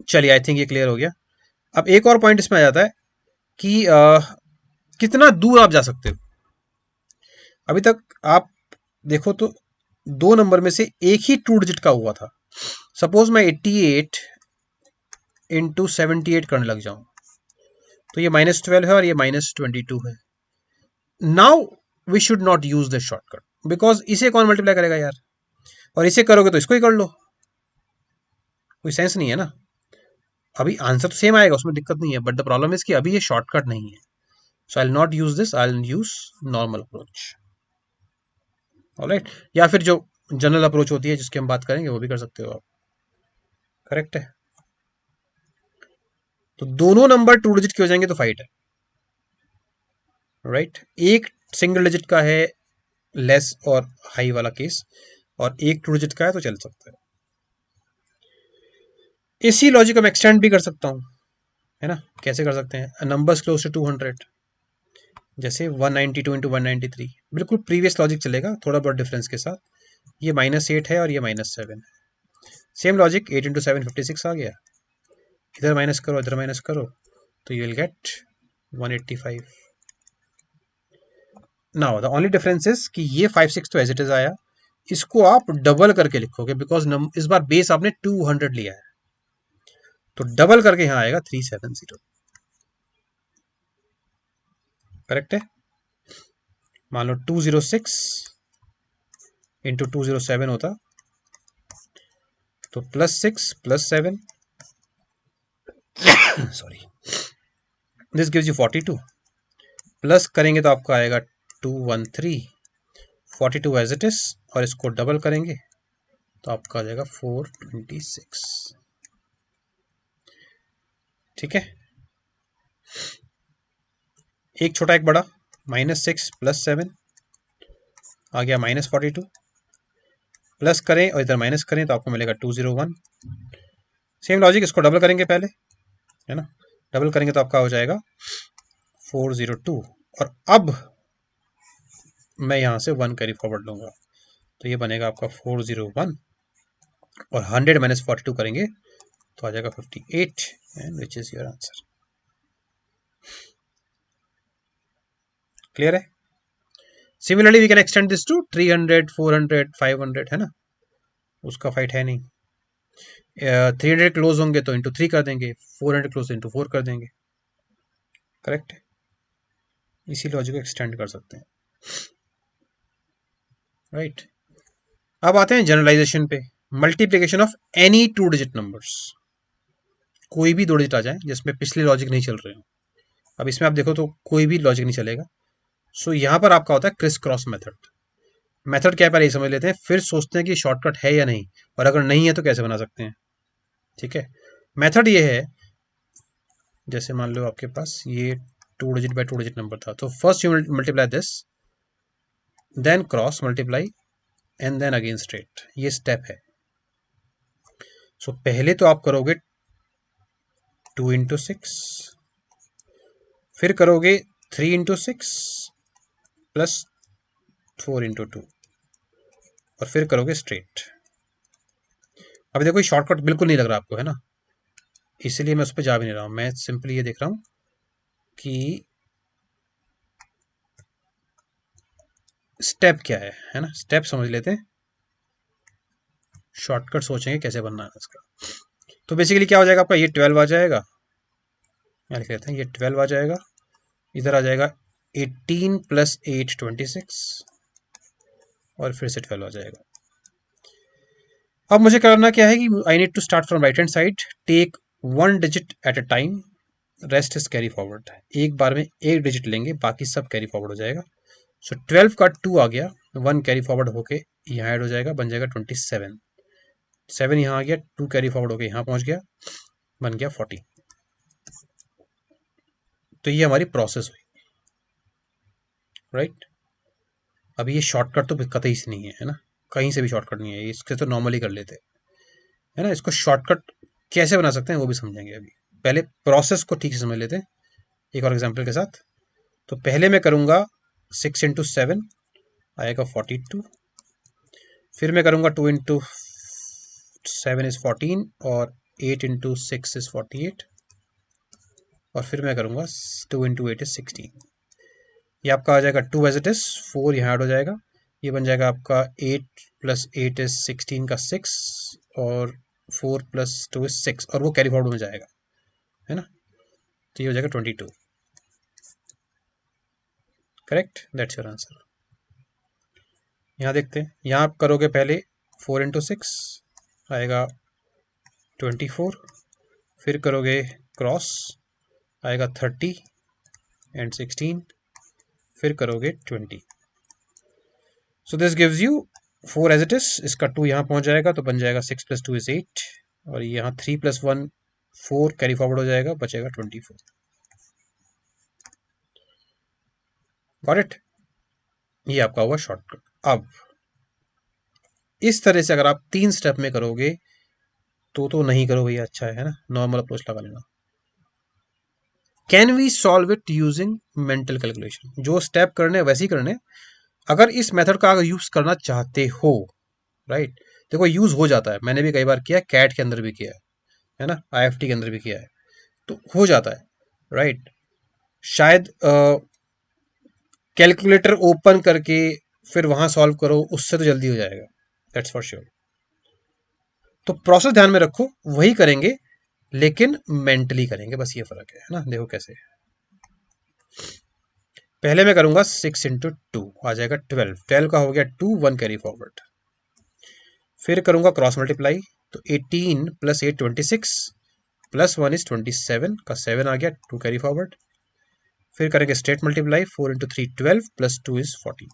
A: चलिए आई थिंक ये क्लियर हो गया। अब एक और पॉइंट इसमें आ जाता है कि कितना दूर आप जा सकते हो। अभी तक आप देखो तो दो नंबर में से एक ही टू डिजिट का हुआ था। सपोज मैं 88 इंटू 78 करने लग जाऊं तो ये -12 है और ये -22 है. Now we should not use this shortcut, because इसे कौन मल्टीप्लाई करेगा यार, और इसे करोगे तो इसको ही कर लो, कोई सेंस नहीं है ना. अभी आंसर तो सेम आएगा, उसमें दिक्कत नहीं है, बट द प्रॉब्लम इज कि अभी ये शॉर्टकट नहीं है. So I will not use this, I will use normal approach. Alright, या फिर जो जनरल अप्रोच होती है जिसकी हम बात करेंगे वो भी कर सकते हो आप. करेक्ट है. तो दोनों नंबर 2 डिजिट के हो जाएंगे तो फाइट है. राइट, एक सिंगल डिजिट का है लेस और हाई वाला केस, और एक 2 डिजिट का है तो चल सकता है. इसी लॉजिक हम एक्सटेंड भी कर सकता हूं, है ना. कैसे कर सकते हैं, नंबर्स क्लोज टू 200, जैसे 192 इंटू 193, बिल्कुल प्रीवियस लॉजिक चलेगा, थोड़ा बहुत डिफरेंस के साथ. ये -8 है और ये -7 है. सेम लॉजिक, 8 इंटू 7 56 आ गया, इधर माइनस करो इधर माइनस करो, तो you will gate 185. Now the only difference is कि ये 56 तो एज इट इज आया, इसको आप डबल करके लिखोगे, बिकॉज इस बार बेस आपने 200 लिया है, तो डबल करके यहां आएगा 370. करेक्ट है. मान लो 206 इंटू 207 होता, तो +6 +7, sorry, this gives you 42. Plus करेंगे तो आपका आएगा 213, 42 एज इट इज, और इसको डबल करेंगे तो आपका आ जाएगा 426. ठीक है. एक छोटा एक बड़ा, -6 +7 आ गया -42, प्लस करें और इधर माइनस करें तो आपको मिलेगा 201. सेम लॉजिक, इसको डबल करेंगे पहले, है ना. डबल करेंगे तो आपका हो जाएगा 402, और अब मैं यहां से 1 कैरी फॉरवर्ड लूंगा, तो ये बनेगा आपका 401, और 100 - 42 करेंगे तो आ जाएगा 58, and which is your answer. Clear है. Similarly we can extend this to 300 400 500, है ना, उसका फाइट है नहीं. 300 क्लोज होंगे तो इंटू 3 कर देंगे, 400 क्लोज इंटू 4 कर देंगे. करेक्ट है. इसी लॉजिक को एक्सटेंड कर सकते हैं. राइट. अब आते हैं जनरलाइजेशन पे. Multiplication of any 2 digit numbers, कोई भी 2 डिजिट आ जाए जिसमें पिछले लॉजिक नहीं चल रहे हो. अब इसमें आप देखो तो कोई भी लॉजिक नहीं चलेगा. सो यहां पर आपका होता है क्रिस क्रॉस मेथड. मेथड क्या है पहले ये समझ लेते हैं, फिर सोचते हैं कि शॉर्टकट है या नहीं, और अगर नहीं है तो कैसे बना सकते हैं. ठीक है. मेथड ये है, जैसे मान लो आपके पास ये 2 डिजिट बाय 2 डिजिट नंबर था, तो first you multiply this, then cross multiply, and then again straight. ये स्टेप है. सो पहले तो आप करोगे 2 इंटू 6, फिर करोगे 3 इंटू 6 प्लस 4 इंटू 2, और फिर करोगे स्ट्रेट. अभी देखो शॉर्टकट बिल्कुल नहीं लग रहा आपको, है ना, इसलिए मैं उस पर जा भी नहीं रहा हूं. मैं सिंपली ये देख रहा हूं कि स्टेप क्या है ना. स्टेप समझ लेते हैं, शॉर्टकट सोचेंगे कैसे बनना है इसका. तो बेसिकली क्या हो जाएगा आपका, ये 12 आ जाएगा, यहाँ लिख लेते हैं, ये 12 आ जाएगा, इधर आ जाएगा 18 + 8 26, और फिर से 12 आ जाएगा. अब मुझे करना क्या है कि I need to start from right hand side, take 1 digit at a time, rest is carry forward. एक बार में एक डिजिट लेंगे, बाकी सब कैरी फॉरवर्ड हो जाएगा. सो 12 का 2 आ गया, 1 कैरी फॉरवर्ड होके यहाँ ऐड हो जाएगा, बन जाएगा 27. 7 यहाँ आ गया, 2 कैरी फॉरवर्ड होके यहाँ पहुंच गया, बन गया 40. तो ये हमारी प्रोसेस हुई. राइट. अभी ये शॉर्टकट तो कतई से नहीं है ना, कहीं से भी शॉर्टकट नहीं है, इसके तो नॉर्मली कर लेते हैं, है ना. इसको शॉर्टकट कैसे बना सकते हैं वो भी समझेंगे. अभी पहले प्रोसेस को ठीक से समझ लेते हैं एक और एग्जांपल के साथ. तो पहले मैं करूंगा 6 इंटू 7 आएगा 42, फिर मैं करूंगा 2 इंटू 7 इज 14, और 8 इंटू 6 इज 48, और फिर मैं करूंगा 2 इंटू 8 इज 16. ये आपका आ जाएगा 2 एज इट इज, 4 यहाँ ऐड हो जाएगा, ये बन जाएगा आपका 8 + 8 इज 16 का 6, और 4 + 2 इज 6, और वो कैरी फॉरवर्ड में जाएगा, है ना. तो ये हो जाएगा 22। Correct, that's your answer. यहाँ देखते हैं, यहाँ आप करोगे पहले 4 × 6 आएगा 24, फिर करोगे क्रॉस आएगा 30 एंड 16, फिर करोगे 20। So this gives you 4 as it is. इसका 2 यहाँ पहुंच जाएगा तो बन जाएगा 6 + 2 = 8, और यहाँ 3 + 1 4 कैरी फॉरवर्ड हो जाएगा, बचेगा 24। Got it? ये आपका हुआ शॉर्टकट। अब इस तरह से अगर आप 3 स्टेप में करोगे तो नहीं करो भैया, अच्छा है ना, नॉर्मल अप्रोच लगा लेना। Can we solve it using mental calculation? जो स्टेप करने वैसे ही करने। अगर इस मेथड का अगर यूज करना चाहते हो, राइट, देखो यूज हो जाता है, मैंने भी कई बार किया, कैट के अंदर भी किया है ना, IFT के अंदर भी किया है, तो हो जाता है, राइट। शायद कैलकुलेटर ओपन करके फिर वहां सॉल्व करो, उससे तो जल्दी हो जाएगा, दैट्स फॉर श्योर। तो प्रोसेस ध्यान में रखो, वही करेंगे लेकिन मेंटली करेंगे, बस ये फर्क है ना। देखो कैसे, पहले मैं करूंगा 6 × 2 आ जाएगा 12, 12 का हो गया 2, 1 कैरी फॉरवर्ड। फिर करूंगा क्रॉस मल्टीप्लाई, तो 18 + 8 26 + 1 = 27 का 7 आ गया, 2 कैरी फॉरवर्ड। फिर करेंगे स्ट्रेट मल्टीप्लाई, 4 × 3 12 + 2 = 14।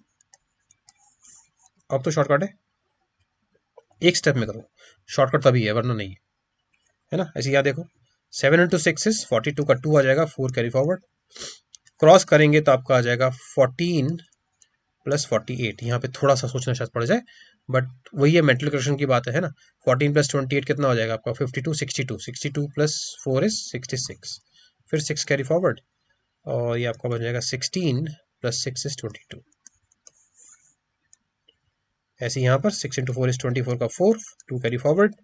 A: अब तो शॉर्टकट है, एक स्टेप में करो, शॉर्टकट तभी है वरना नहीं है ना। ऐसे याद देखो, 7 × 6 = 42 का 2 आ जाएगा, 4 कैरी फॉरवर्ड। क्रॉस करेंगे तो आपका आ जाएगा 14 + 48। यहाँ पे थोड़ा सा सोचना शायद पड़ जाए, बट वही है, मेंटल कैलकुलेशन की बात है ना। 14 + 28 कितना हो जाएगा आपका, 52, 62, 62 + 4 = 66, फिर 6 कैरी फॉरवर्ड, और ये आपका बन जाएगा 16 + 6 = 22। ऐसे यहाँ पर 6 × 4 = 24 का 4, 2 कैरी फॉरवर्ड,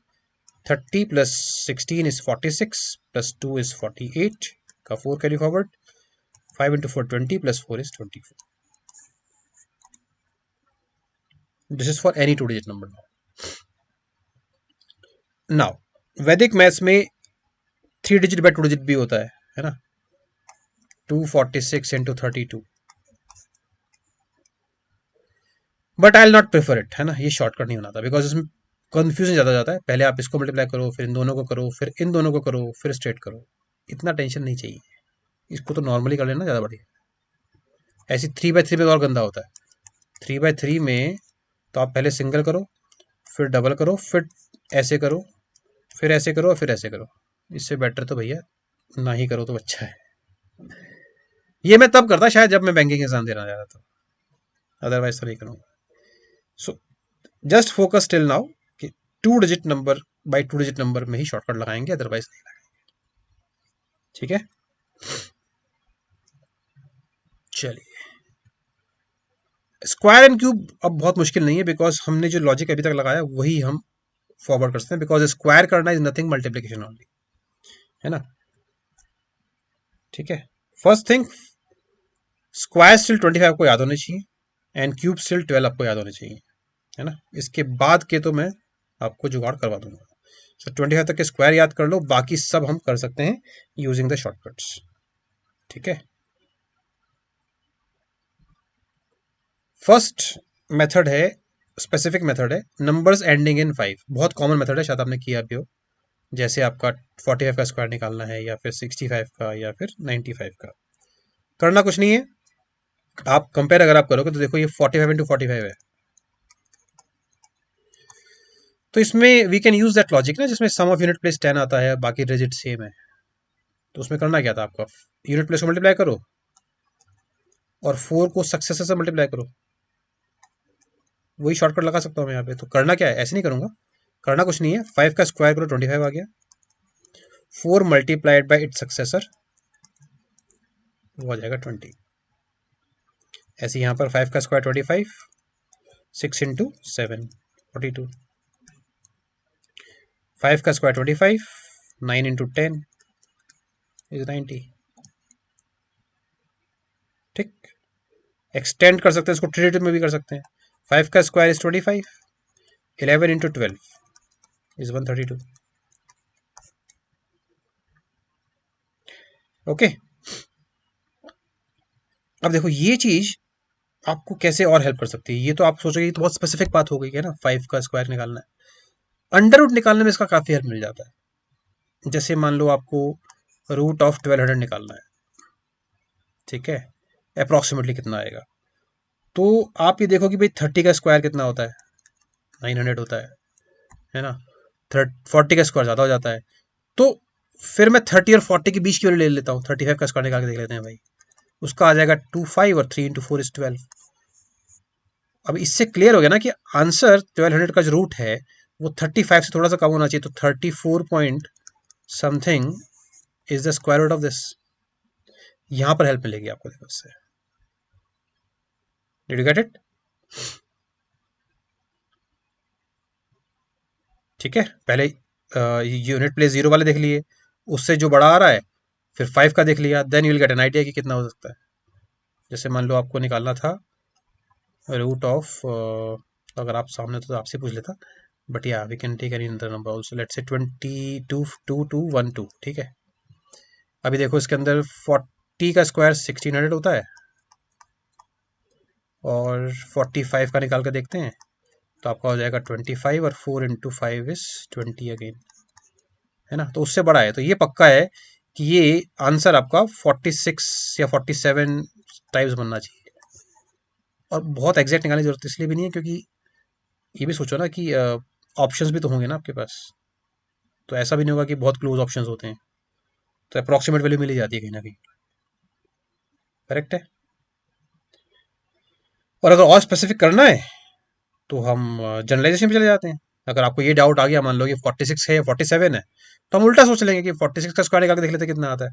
A: 30 + 16 = 46 + 2 = 48 का 4 carry forward, 5 × 4 20 + 4 = 24। This is for any 2 digit number. Now वैदिक मैथ्स में 3 डिजिट बाय 2 डिजिट भी होता है ना, 246 × 32, but I will not prefer it, है ना। ये शॉर्टकट नहीं बनाता, बिकॉज इसमें कंफ्यूजन ज़्यादा जाता है। पहले आप इसको मल्टीप्लाई करो, फिर इन दोनों को करो, फिर इन दोनों को करो, फिर स्ट्रेट करो, इतना टेंशन नहीं चाहिए। इसको तो नॉर्मली कर लेना, ज़्यादा बढ़िया। ऐसी 3/3 में तो और गंदा होता है। 3/3 में तो आप पहले सिंगल करो, फिर डबल करो, फिर ऐसे करो, फिर ऐसे करो, फिर ऐसे करो। इससे बेटर तो भैया ना ही करो तो अच्छा है। ये मैं तब करता शायद जब मैं बैंकिंग एग्जाम देना चाहता था, अदरवाइज तो नहीं करूँगा। So just focus till now कि 2 digit number by 2 digit number में ही शॉर्टकट लगाएंगे, अदरवाइज नहीं लगाएंगे। ठीक है, चलिए। स्क्वायर एंड क्यूब अब बहुत मुश्किल नहीं है, बिकॉज हमने जो लॉजिक अभी तक लगाया वही हम फॉरवर्ड कर सकते हैं, बिकॉज स्क्वायर करना इज नथिंग मल्टीप्लीकेशन ओनली, है ना। ठीक है, फर्स्ट थिंग, स्क्वायर स्टिल 25 को याद होने चाहिए एंड क्यूब स्टिल 12 आपको याद होने चाहिए, है ना। इसके बाद के तो मैं आपको जुगाड़ करवा दूंगा। सो 25 तक के स्क्वायर याद कर लो, बाकी सब हम कर सकते हैं यूजिंग द शॉर्टकट्स। ठीक है, फर्स्ट मेथड है, स्पेसिफिक मेथड है, नंबर्स एंडिंग इन 5। बहुत कॉमन मेथड है, शायद आपने किया भी हो। जैसे आपका 45 का स्क्वायर निकालना है, या फिर 65 का, या फिर 95 का। करना कुछ नहीं है, आप कंपेयर अगर आप करोगे तो देखो ये 45 × 45 है, तो इसमें we can use that logic ना, जिसमें सम ऑफ यूनिट प्लेस 10 आता है, बाकी डिजिट सेम है। तो उसमें करना क्या था आपका, यूनिट प्लेस को मल्टीप्लाई करो और 4 को सक्सेसर से मल्टीप्लाई करो। वही शॉर्टकट लगा सकता हूँ मैं यहाँ पे। तो करना क्या है, ऐसे नहीं करूंगा, करना कुछ नहीं है, 5 का स्क्वायर करो, 25 आ गया, 4 मल्टीप्लाइड बाई इट्स सक्सेसर, वो आ जाएगा 20। ऐसे यहाँ पर 5 का स्क्वायर 25, 6 × 7 42, 5 का स्क्वायर 25, 9 × 10 इज 90। ठीक, एक्सटेंड कर सकते हैं इसको, ट्रिडेटिव में भी कर सकते हैं। 5 का स्क्वायर इज 25, 11 × 12 इज 132। ओके, अब देखो ये चीज आपको कैसे और हेल्प कर सकती है। ये तो आप सोचोगे ये तो बहुत स्पेसिफिक बात हो गई है ना, 5 का स्क्वायर निकालना है। अंडर रूट निकालने में इसका काफी हेल्प मिल जाता है। जैसे मान लो आपको रूट ऑफ 1200 निकालना है, ठीक है, अप्रोक्सीमेटली कितना आएगा। तो आप ये देखो कि भाई 30 का स्क्वायर कितना होता है, 900 होता है ना। 40 का स्क्वायर ज़्यादा हो जाता है। तो फिर मैं 30 और 40 के बीच की वैल्यू ले लेता हूँ, 35 का स्क्वायर निकाल के देख लेते हैं भाई। उसका आ जाएगा 25 और 3 × 4 = 12। अब इससे क्लियर हो गया ना कि आंसर 1200 का जो रूट है वो 35 से थोड़ा सा कम होना चाहिए। तो 34 point something is the square root of this. यहां पर हेल्प मिलेगी आपको, देखो इससे। Did you get it? ठीक है, पहले यूनिट प्लेस जीरो वाले देख लिए, उससे जो बड़ा आ रहा है फिर 5 का देख लिया, then you will get an idea कि कितना हो सकता है। जैसे मान लो आपको निकालना था रूट ऑफ, अगर आप सामने तो आपसे पूछ लेता, but yeah we can take any other number also, let's say 222212, ठीक है। अभी देखो इसके अंदर 40 का स्क्वायर 1600 होता है, और 45 का निकाल कर देखते हैं तो आपका हो जाएगा 25, और 4 × 5 = 20 अगेन, है ना। तो उससे बड़ा है, तो ये पक्का है कि ये आंसर आपका 46 या 47 टाइम्स बनना चाहिए। और बहुत एग्जैक्ट निकालने की जरूरत इसलिए भी नहीं है क्योंकि ये भी सोचो ना कि ऑप्शंस भी तो होंगे ना आपके पास। तो ऐसा भी नहीं होगा कि बहुत क्लोज ऑप्शंस होते हैं, तो अप्रॉक्सीमेट वैल्यू मिल ही जाती है कहीं ना कहीं। करेक्ट है। और अगर और स्पेसिफिक करना है तो हम जनरलाइजेशन पे चले जाते हैं। अगर आपको ये डाउट आ गया, मान लो कि 46 है या 47 है, तो हम उल्टा सोच लेंगे कि 46 का स्क्वायर निकाल के देख लेते हैं कितना आता है,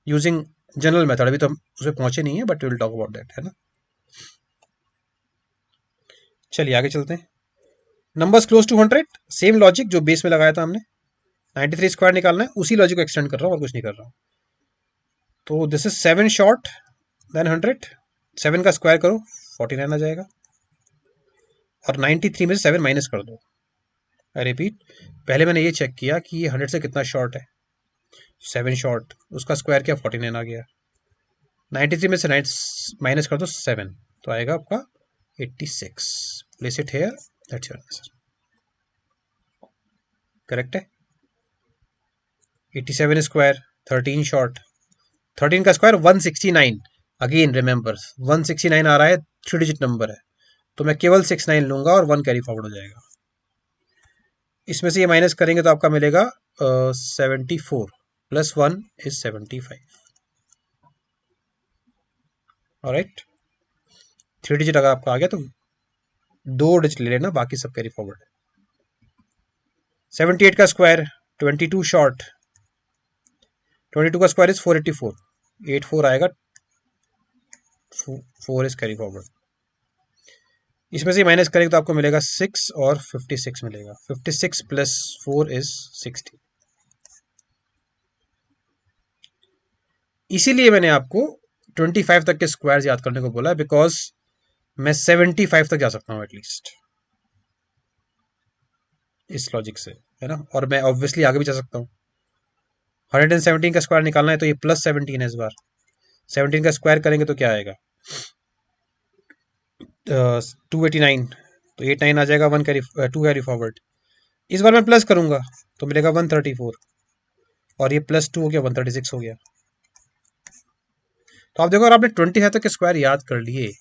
A: यूजिंग जनरल मेथड। अभी तो हम उसमें पहुंचे नहीं है, but will talk about that, है ना। चलिए आगे चलते हैं। Numbers close to 100, same logic जो बेस में लगाया था हमने, 93 स्क्वायर निकालना है, उसी लॉजिक को एक्सटेंड कर रहा हूँ और कुछ नहीं कर रहा हूँ। तो दिस इज 7 शॉर्ट देन 100। 7 का स्क्वायर करो 49 आ जाएगा, और 93 में से 7 माइनस कर दो। आई रिपीट, पहले मैंने ये चेक किया कि ये 100 से कितना शॉर्ट है, 7 शॉर्ट, उसका स्क्वायर किया 49 आ गया। 93 में से 9 माइनस कर दो 7, तो आएगा आपका 86। Place it here, that's your answer. Correct है। 87 स्क्वायर 13 शॉर्ट, 13 का स्क्वायर 169। अगेन रिमेंबर 169 आ रहा है, 3 डिजिट नंबर है, तो मैं केवल 69 लूंगा और 1 कैरी फॉरवर्ड हो जाएगा। इसमें से ये माइनस करेंगे तो आपका मिलेगा 74 प्लस 1 इज 75। ऑलराइट, 3 डिजिट अगर आपका आ गया तो 2 डिजिट ले लेना, बाकी सब कैरी फॉरवर्ड है। 78 का स्क्वायर 22 शॉर्ट, 22 का स्क्वायर इज 484, 84 आएगा, 4 इज कैरी फॉरवर्ड। इसमें से माइनस करेंगे तो आपको मिलेगा 6 और 56 मिलेगा, 56 प्लस 4 इज 60। इसीलिए मैंने आपको 25 तक के स्क्वायर याद करने को बोला, बिकॉज मैं 75 तक जा सकता हूँ एटलीस्ट इस लॉजिक से, है ना। और मैं ऑब्वियसली आगे भी जा सकता हूँ। 117 का स्क्वायर निकालना है तो ये प्लस 17 है इस बार। 17 का स्क्वायर करेंगे तो क्या आएगा, 289, तो 89 आ जाएगा, 2 कैरी फॉरवर्ड। इस बार मैं प्लस करूंगा तो मिलेगा 134, और ये प्लस 2 हो गया, 136 हो गया। तो आप देखो, अगर आपने 25 तक के स्क्वायर याद कर लिए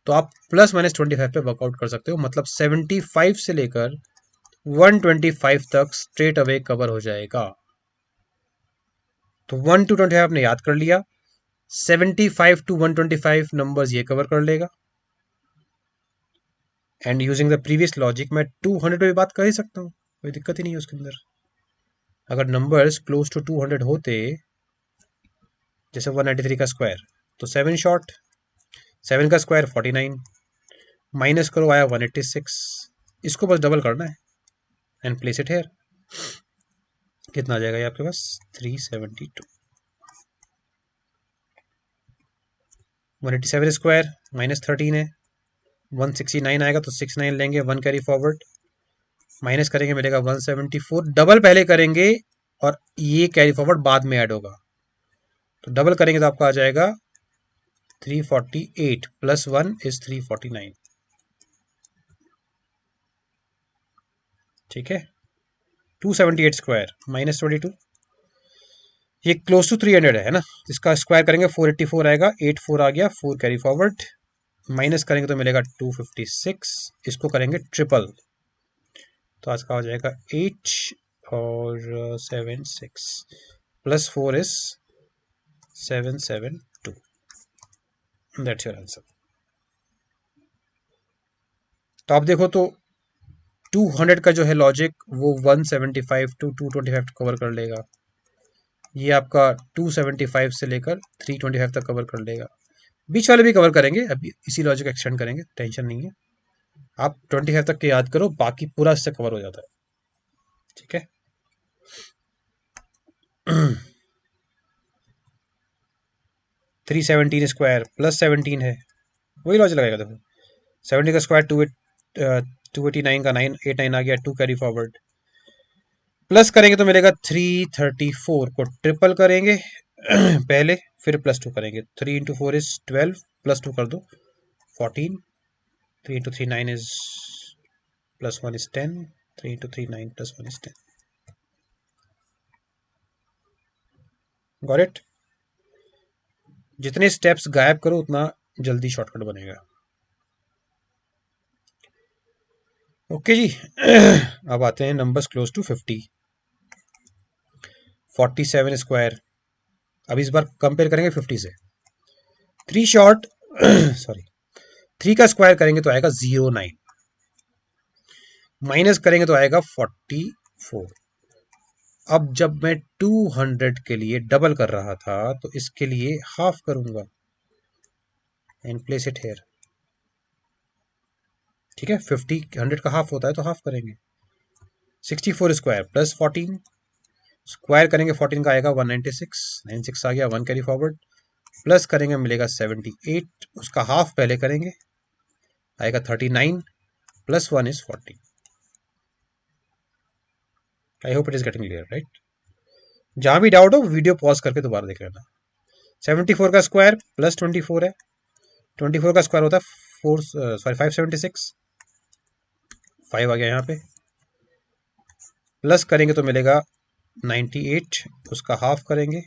A: तो आप प्लस माइनस 25 पे वर्कआउट कर सकते हो। मतलब 75 से लेकर 125 तक स्ट्रेट अवे कवर हो जाएगा। तो 1 to 25 आपने याद कर लिया, 75 to 125 नंबर्स ये कवर कर लेगा। And using the previous logic मैं 200 पे भी बात कर ही सकता हूँ, कोई दिक्कत ही नहीं है उसके अंदर। अगर नंबर्स क्लोज टू 200 होते, जैसे 193 का स्क्वायर, तो 7 शॉर्ट, 7 का स्क्वायर 49, माइनस करो आया 186, इसको बस डबल करना है एंड प्लेस इट हेयर। कितना आ जाएगा ये आपके पास, 372। 187 स्क्वायर -13 है, 169 आएगा तो 69 लेंगे, 1 कैरी फॉरवर्ड, माइनस करेंगे मिलेगा 174, डबल पहले करेंगे और ये कैरी फॉरवर्ड बाद में ऐड होगा। तो डबल करेंगे तो आपका आ जाएगा 348 प्लस 1 इज 349। ठीक है, 278 स्क्वायर माइनस 22, ये क्लोज टू 300 है ना। इसका स्क्वायर करेंगे 484 आएगा, 84 आ गया, 4 कैरी फॉरवर्ड, माइनस करेंगे तो मिलेगा 256, इसको करेंगे ट्रिपल तो आज का हो जाएगा 8 और 76 plus 4 is 772। That's your answer. तो आप देखो तो 200 का जो है लॉजिक वो 175 टू 225 कवर कर लेगा, ये आपका 275 से लेकर 325 तक कवर कर लेगा, बीच वाले भी कवर करेंगे, अभी इसी लॉजिक एक्सटेंड करेंगे, टेंशन नहीं है। आप 25 तक के याद करो, बाकी पूरा इससे कवर हो जाता है। ठीक है। 317 स्क्वायर प्लस 17 है, वही लॉजिक लगेगा। देखो 70 का स्क्वायर 289 का 989 आ गया, 2 कैरी फॉरवर्ड, प्लस करेंगे तो मिलेगा 334 को ट्रिपल करेंगे पहले, फिर प्लस 2 करेंगे, 3 इंटू 4 इज 12 प्लस 2 कर दो 14, 3 into 3 9 is plus 1 is 10, 3 into 3 9 plus 1 is 10। Got it. जितने स्टेप्स गायब करो उतना जल्दी शॉर्टकट बनेगा। ओके जी। अब आते हैं नंबर्स क्लोज टू 50। 47 स्क्वायर, अब इस बार कंपेयर करेंगे 50 से। 3 शॉर्ट सॉरी 3 का स्क्वायर करेंगे तो आएगा 09, माइनस करेंगे तो आएगा 44। अब जब मैं 200 के लिए डबल कर रहा था तो इसके लिए हाफ करूंगा एंड प्लेस इट हेयर। ठीक है, 50 100 का हाफ होता है तो हाफ करेंगे। 64 स्क्वायर प्लस 14, स्क्वायर करेंगे 14 का आएगा 196, 96 आ गया, 1 कैरी फॉरवर्ड, प्लस करेंगे मिलेगा 78, उसका हाफ पहले करेंगे आएगा 39 plus 1 is 40। I hope it is getting clear right. जहां भी डाउट हो वीडियो पॉज करके दोबारा देख लेना। 74 का स्क्वायर प्लस 24 है, 24 का स्क्वायर होता है 576, 5 आ गया यहाँ पे, प्लस करेंगे तो मिलेगा 98, उसका हाफ करेंगे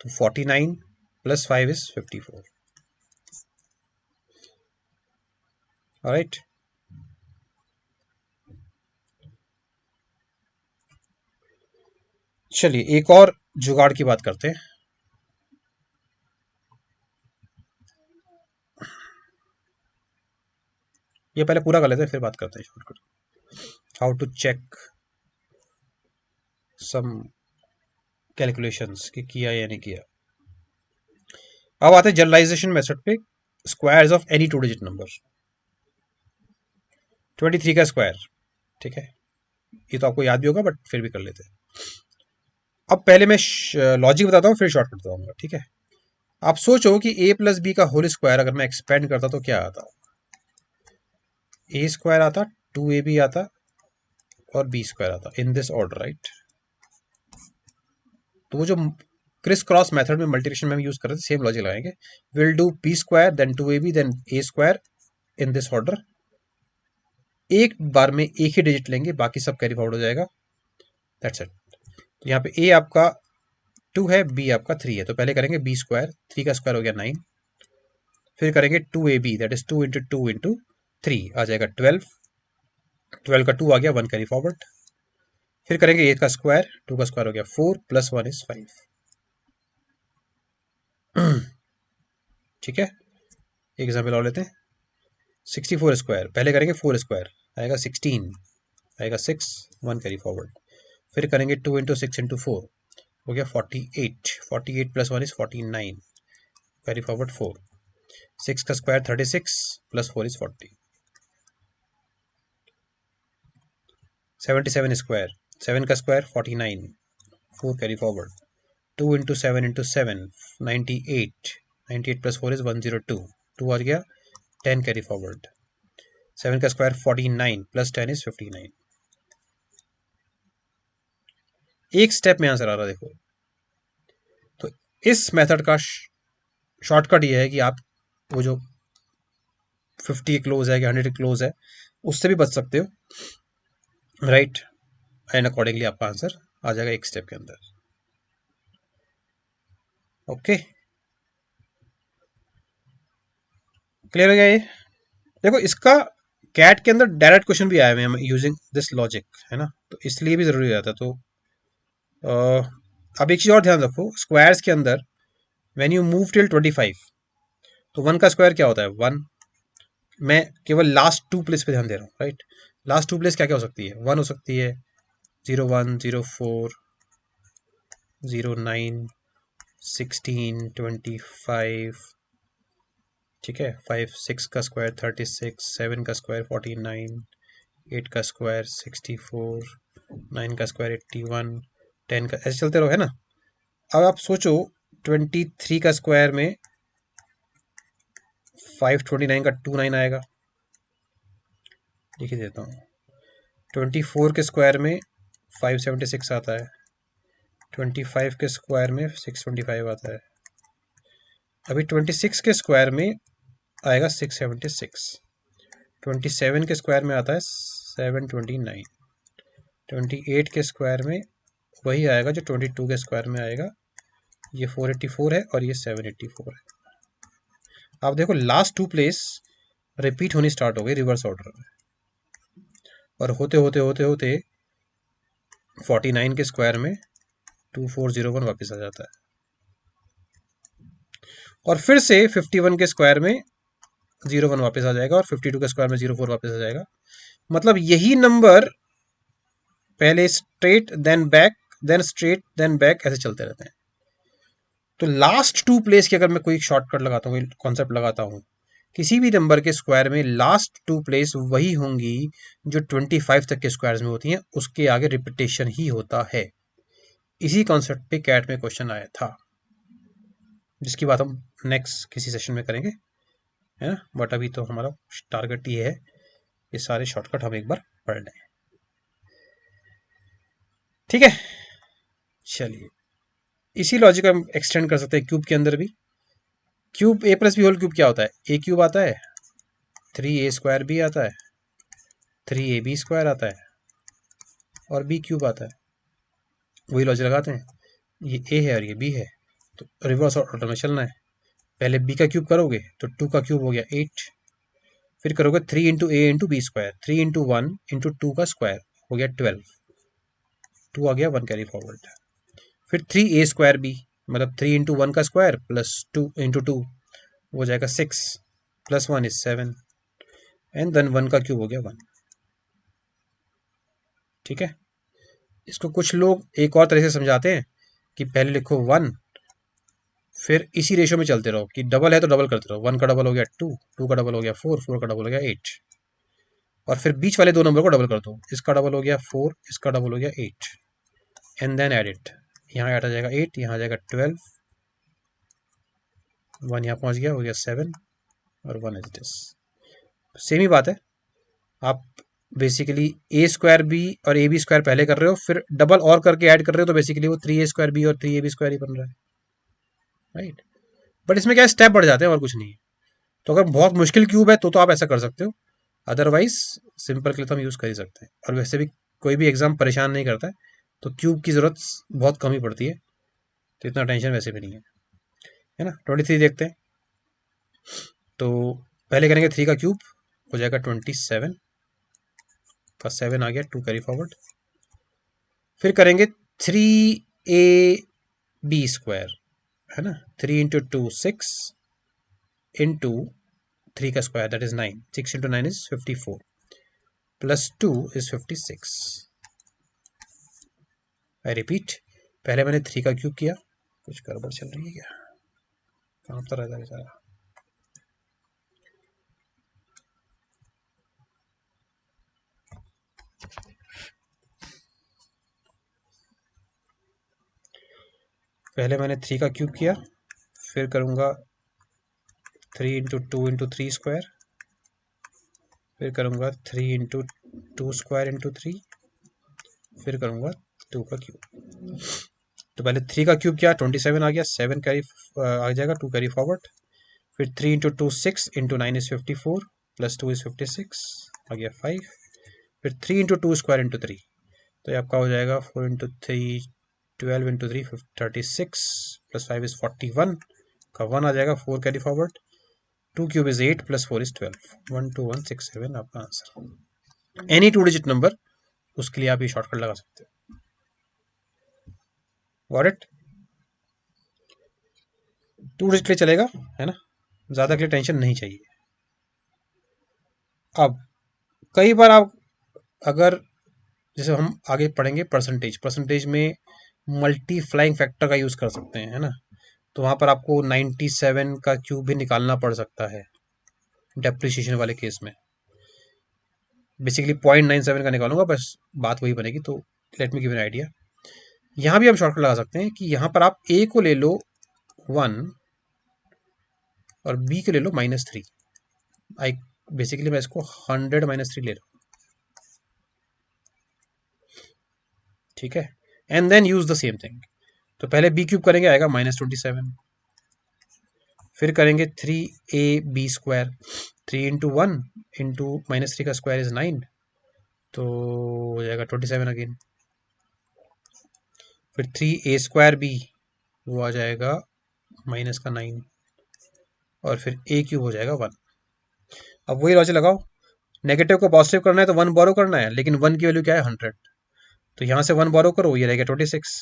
A: तो 49 प्लस 5 इज 54। ऑलराइट, चलिए एक और जुगाड़ की बात करते हैं। ये पहले पूरा कर लेते हैं फिर बात करते हैं shortcut, how to check some calculations कि किया या नहीं किया। अब आते हैं जनरलाइजेशन मेथड पे, squares of any two digit number. 23 का स्क्वायर, ठीक है, ये तो आपको याद भी होगा बट फिर भी कर लेते हैं। अब पहले मैं लॉजिक बताता हूँ फिर शॉर्टकट बताऊंगा। ठीक है, आप सोचो कि a प्लस बी का होल स्क्वायर अगर मैं एक्सपेंड करता तो क्या आता, a स्क्वायर आता, 2ab आता और b स्क्वायर आता, इन दिस ऑर्डर राइट। तो वो जो क्रिस क्रॉस मेथड में मल्टीप्लिकेशन में हम यूज कर रहे थे सेम लॉजिक लगाएंगे, will do b square then 2ab then a square in this order. एक बार में एक ही डिजिट लेंगे, बाकी सब कैरी फॉरवर्ड हो जाएगा, दैट्स इट। तो यहाँ पे a आपका 2 है, b आपका 3 है, तो पहले करेंगे b स्क्वायर, 3 का स्क्वायर हो गया 9, फिर करेंगे 2ab that is 2 into 2 into 3 आ जाएगा 12, 12 का 2 आ गया, 1 कैरी फॉरवर्ड, फिर करेंगे 8 का स्क्वायर, 2 का स्क्वायर हो गया 4 प्लस 1 इज 5। ठीक है, एक एग्जाम्पल और लेते हैं। 64 स्क्वायर, पहले करेंगे 4 स्क्वायर आएगा 16, आएगा 6, 1 कैरी फॉरवर्ड, फिर करेंगे 2 इंटू 6 इंटू 4 हो गया 48, 48 प्लस 1 इज 49, कैरी फॉरवर्ड 4, 6 का स्क्वायर 36 प्लस 4 इज 40। 77 स्क्वायर, 7 का square 49, 4 carry forward, 2 into 7 into 7 98, 98 plus 4 is 102, 2 आ गया, 10 कैरी फॉरवर्ड, 7 का स्क्वायर 49 प्लस 10 इज 59। एक स्टेप में आंसर आ रहा देखो, तो इस मेथड का शॉर्टकट ये है कि आप वो जो 50 के क्लोज है कि 100 के क्लोज है उससे भी बच सकते हो, राइट। एंड अकॉर्डिंगली आपका आंसर आ जाएगा एक स्टेप के अंदर। ओके, क्लियर हो गया ये? देखो इसका कैट के अंदर डायरेक्ट क्वेश्चन भी आया है यूजिंग दिस लॉजिक, है ना, तो इसलिए भी जरूरी हो जाता है। तो अब एक चीज और ध्यान रखो, स्क्वायर्स के अंदर व्हेन यू मूव टिल 25, तो 1 का स्क्वायर क्या होता है 1। मैं केवल लास्ट टू प्लेस पे ध्यान दे रहा हूँ, राइट। लास्ट टू प्लेस क्या क्या हो सकती है, 1 हो सकती है, 01, 04, 09, 16, 25, ठीक है। 5 6 का स्क्वायर 36, 7 का स्क्वायर 49, 8 का स्क्वायर 64, 9 का स्क्वायर 81, 10 का, ऐसे चलते रहो, है ना। अब आप सोचो 23 का स्क्वायर में 529 का 29 आएगा, लिख ही देता हूँ। 24 के स्क्वायर में 576 आता है, 25 के स्क्वायर में 625 आता है। अभी 26 के स्क्वायर में आएगा 676, 27 के स्क्वायर में आता है 729, 28 के स्क्वायर में वही आएगा जो 22 के स्क्वायर में आएगा, ये 484 है और ये 784 है। आप देखो लास्ट टू प्लेस रिपीट होनी स्टार्ट हो गई रिवर्स ऑर्डर में, और होते होते होते होते 49 के स्क्वायर में 2401 वापस आ जाता है, और फिर से 51 के स्क्वायर में 01 वापस आ जाएगा, और 52 के स्क्वायर में 04 वापस आ जाएगा। मतलब यही नंबर पहले straight then back, then straight then back, ऐसे चलते रहते हैं। तो लास्ट टू प्लेस की अगर मैं कोई शॉर्टकट लगाता हूँ, कॉन्सेप्ट लगाता हूँ, किसी भी नंबर के स्क्वायर में लास्ट टू प्लेस वही होंगी जो 25 तक के स्क्वायर्स में होती हैं, उसके आगे रिपीटेशन ही होता है। इसी कॉन्सेप्ट पे कैट में क्वेश्चन आया था, जिसकी बात हम नेक्स्ट किसी सेशन में करेंगे, है ना। बट अभी तो हमारा टारगेट ये है, ये सारे शॉर्टकट हम एक बार पढ़ लें, ठीक है। चलिए, इसी लॉजिक हम एक्सटेंड कर सकते हैं क्यूब के अंदर भी। क्यूब ए प्लस बी होल क्यूब क्या होता है, ए क्यूब आता है, 3a स्क्वायर भी आता है, 3ab स्क्वायर आता है, और बी क्यूब आता है। वही लॉजिक लगाते हैं, ये ए है और ये बी है, तो रिवर्स ऑर्डर में चलना है। पहले बी का क्यूब करोगे तो 2 का क्यूब हो गया 8, फिर करोगे 3 into A into B square, 3 into 1 into 2 का स्क्वायर हो गया 12, 2 आ गया 1 कैरी फॉरवर्ड। फिर 3a स्क्वायर बी, मतलब 3 इंटू 1 का स्क्वायर प्लस 2 इंटू 2 हो जाएगा 6, प्लस 1 इज 7, एंड देन 1 का क्यूब हो गया 1, ठीक है। इसको कुछ लोग एक और तरह से समझाते हैं कि पहले लिखो 1, फिर इसी रेशियो में चलते रहो, कि डबल है तो डबल करते रहो, 1 का डबल हो गया 2, 2 का डबल हो गया 4, 4 का डबल हो गया 8, और फिर बीच वाले दो नंबर को डबल कर दो, इसका डबल हो गया 4, इसका डबल हो गया 8, एंड देन एड इट। यहाँ आ जाएगा 8, यहाँ आ जाएगा 12, 1 यहाँ पहुँच गया, हो गया 7, और 1 इज दिस। सेम ही बात है, आप बेसिकली ए स्क्वायर बी और ए बी स्क्वायर पहले कर रहे हो, फिर डबल और करके ऐड कर रहे हो, तो बेसिकली वो 3a स्क्वायर बी और 3ab स्क्वायर ही बन रहा है, राइट। बट इसमें क्या स्टेप बढ़ जाते हैं और कुछ नहीं है। तो अगर बहुत मुश्किल क्यूब है तो आप ऐसा कर सकते हो, अदरवाइज सिंपल के लिए तो हम यूज़ कर ही सकते हैं। और वैसे भी कोई भी एग्जाम परेशान नहीं करता है, तो क्यूब की ज़रूरत बहुत कम ही पड़ती है, तो इतना टेंशन वैसे भी नहीं है ना। 23 देखते हैं, तो पहले करेंगे 3 का क्यूब हो जाएगा 27 का 7 आ गया, 2 कैरी फॉरवर्ड। फिर करेंगे 3ab स्क्वायर, है ना, 3 इंटू 2 6 इंटू 3 का square that is 9, 6 into 9 is 54, plus 2 is 56। I repeat, पहले मैंने 3 का क्यूब किया, कुछ गड़बड़ चल रही है क्या, कहाँ पर रहता है बेचारा। पहले मैंने 3 का क्यूब किया, फिर करूँगा 3 इंटू 2 इंटू 3 स्क्वायर, फिर करूँगा 3 इंटू 2 स्क्वायर इंटू 3, फिर करूँगा 2 का क्यूब। तो पहले 3 का क्यूब किया 27 आ गया, 7 कैरी आ जाएगा, 2 कैरी फॉरवर्ड, फिर 3 into 2 6 into 9 is 54 plus 2 is 56 आ गया 5, फिर 3 इंटू 2 स्क्वायर इंटू 3, तो ये आपका हो जाएगा 4 इंटू 3 12 इंटू 3 36 प्लस 5 इज 41 का 1 आ जाएगा, 4 carry forward, 2 cube is 8 plus 4 is 12, 12167 आपका आंसर। एनी 2 डिजिट नंबर, उसके लिए आप ये शॉर्टकट लगा सकते हो। Got it? 2 डिजिट के लिए चलेगा, है ना, ज़्यादा के लिए टेंशन नहीं चाहिए। अब कई बार आप अगर जैसे हम आगे पढ़ेंगे परसेंटेज, परसेंटेज में मल्टीफ्लाइंग फैक्टर का यूज़ कर सकते हैं, है ना, तो वहाँ पर आपको 97 का क्यूब भी निकालना पड़ सकता है डेप्रिसिएशन वाले केस में। बेसिकली 0.97 का निकालूंगा, बस बात वही बनेगी, तो let me give an idea. यहाँ भी हम शॉर्टकट लगा सकते हैं कि यहाँ पर आप ए को ले लो 1 और बी को ले लो -3। आई बेसिकली मैं इसको 100 -3 ले रहा हूँ, ठीक है, and then use the same thing. तो पहले बी क्यूब करेंगे, आएगा -27, फिर करेंगे 3ab स्क्वायर, 3 इंटू 1 इंटू -3 का स्क्वायर इज 9, तो हो जाएगा 27 अगेन, फिर 3a स्क्वायर बी, वो आ जाएगा -9, और फिर a क्यूब हो जाएगा 1। अब वही लॉजिक लगाओ, नेगेटिव को पॉजिटिव करना है तो 1 बोरो करना है, लेकिन 1 की वैल्यू क्या है 100, तो यहाँ से 1 बोरो करो, ये रहेगा 26,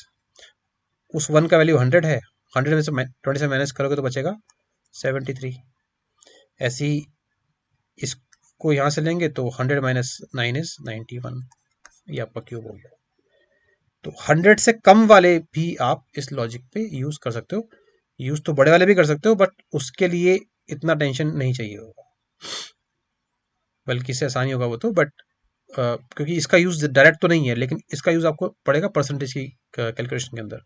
A: उस 1 का वैल्यू 100 है, 100 में से 27 माइनस करोगे तो बचेगा 73। ऐसी इसको यहाँ से लेंगे तो 100 माइनस 9 इज 91, ये आपका क्यूब हो गया। तो 100 से कम वाले भी आप इस लॉजिक पे यूज कर सकते हो, यूज तो बड़े वाले भी कर सकते हो, बट उसके लिए इतना टेंशन नहीं चाहिए होगा, बल्कि इससे आसानी होगा वो तो, बट क्योंकि इसका यूज डायरेक्ट तो नहीं है, लेकिन इसका यूज आपको पड़ेगा परसेंटेज की कैलकुलेशन के अंदर।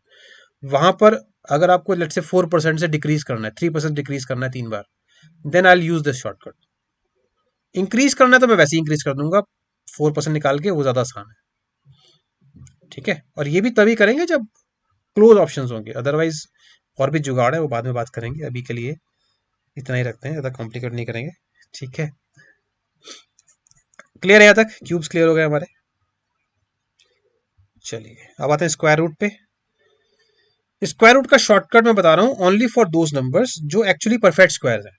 A: वहां पर अगर आपको लेट से 4% से डिक्रीज करना है, 3% डिक्रीज करना है 3 बार, then I will use this shortcut. Increase करना है तो मैं वैसे ही इंक्रीज कर दूंगा, 4% निकाल के, वो ज्यादा आसान है, ठीक है। और ये भी तभी करेंगे जब क्लोज ऑप्शंस होंगे, अदरवाइज और भी जुगाड़ है, वो बाद में बात करेंगे, अभी के लिए इतना ही रखते हैं, ज़्यादा कॉम्प्लिकेट नहीं करेंगे, ठीक है। क्लियर है यहाँ तक? क्यूब्स क्लियर हो गए हमारे। चलिए अब आते हैं स्क्वायर रूट पे। स्क्वायर रूट का शॉर्टकट मैं बता रहा हूँ ओनली फॉर दोज नंबर्स जो एक्चुअली परफेक्ट स्क्वायर है।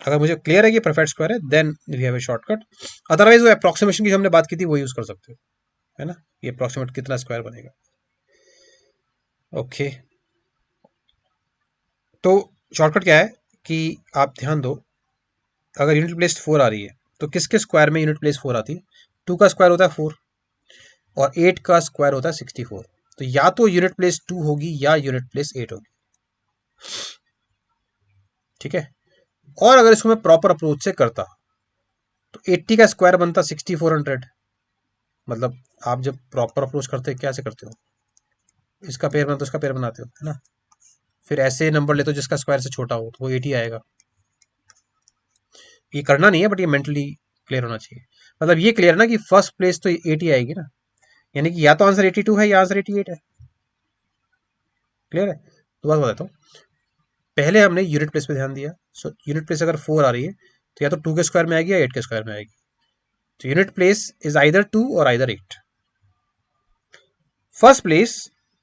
A: अगर मुझे क्लियर है कि परफेक्ट स्क्वायर है, then we have a shortcut, otherwise वो अप्रोक्सीमेशन की हमने बात की थी वो यूज कर सकते हो, है ना, ये अप्रोक्सीमेट कितना स्क्वायर बनेगा। ओके, तो शॉर्टकट क्या है कि आप ध्यान दो, अगर यूनिट प्लेस 4 आ रही है तो किसके स्क्वायर में यूनिट प्लेस 4 आती है? 2 का स्क्वायर होता है 4 और 8 का स्क्वायर होता है 64, तो या तो यूनिट प्लेस 2 होगी या यूनिट प्लेस 8 होगी, ठीक है। और अगर इसको मैं प्रॉपर अप्रोच से करता तो 80 का स्क्वायर बनता 6400, मतलब आप जब प्रॉपर अप्रोच करते क्या से करते हो, इसका पेयर बनाते हो उसका पेयर बनाते हो, है ना, फिर ऐसे नंबर लेते हो जिसका स्क्वायर से छोटा हो, तो वो 80 आएगा। ये करना नहीं है, बट ये मेंटली क्लियर होना चाहिए, मतलब ये क्लियर ना कि फर्स्ट प्लेस तो 80 आएगी ना, यानी कि या तो आंसर 82 है या आंसर 88 है। क्लियर है? तो बात बताता हूँ, पहले हमने यूनिट प्लेस पे ध्यान दिया, सो यूनिट प्लेस अगर 4 आ रही है तो या तो 2 के स्क्वायर में आएगी या 8 के स्क्वायर में आएगी, तो यूनिट प्लेस इज आइदर 2 और आइदर 8। फर्स्ट प्लेस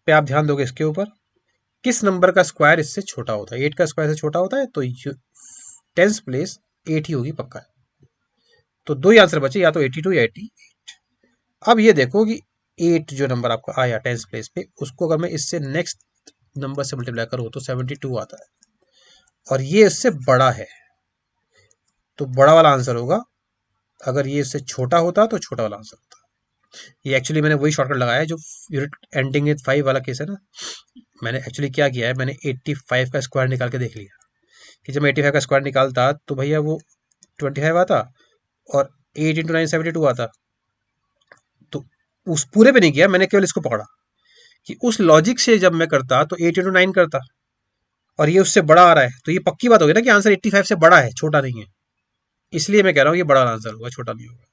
A: पे आप ध्यान दोगे इसके ऊपर, किस नंबर का स्क्वायर इससे छोटा होता है, 8 का स्क्वायर से छोटा होता है, तो टेंस प्लेस 8 ही होगी पक्का। तो दो ही आंसर बचे, या तो 82 या 88। अब ये देखो कि 8 जो नंबर आपका आया टेंस प्लेस पे, उसको अगर मैं इससे नेक्स्ट नंबर से मल्टीप्लाई करूँ तो 72 आता है, और ये इससे बड़ा है, तो बड़ा वाला आंसर होगा। अगर ये इससे छोटा होता तो छोटा वाला आंसर होता। ये एक्चुअली मैंने वही शॉर्टकट लगाया है जो यूनिट एंडिंग विद 5 वाला केस है ना, मैंने एक्चुअली क्या किया है, मैंने 85 का स्क्वायर निकाल के देख लिया कि जब मैं 85 का स्क्वायर निकालता तो भैया वो 25 आता और 8 इंटू 9 72 आता। तो उस पूरे पे नहीं किया मैंने, केवल इसको पकड़ा कि उस लॉजिक से जब मैं करता तो 8 इंटू 9 करता, और ये उससे बड़ा आ रहा है, तो ये पक्की बात होगी ना कि आंसर 85 से बड़ा है, छोटा नहीं है। इसलिए मैं कह रहा हूँ ये बड़ा आंसर होगा, छोटा नहीं होगा,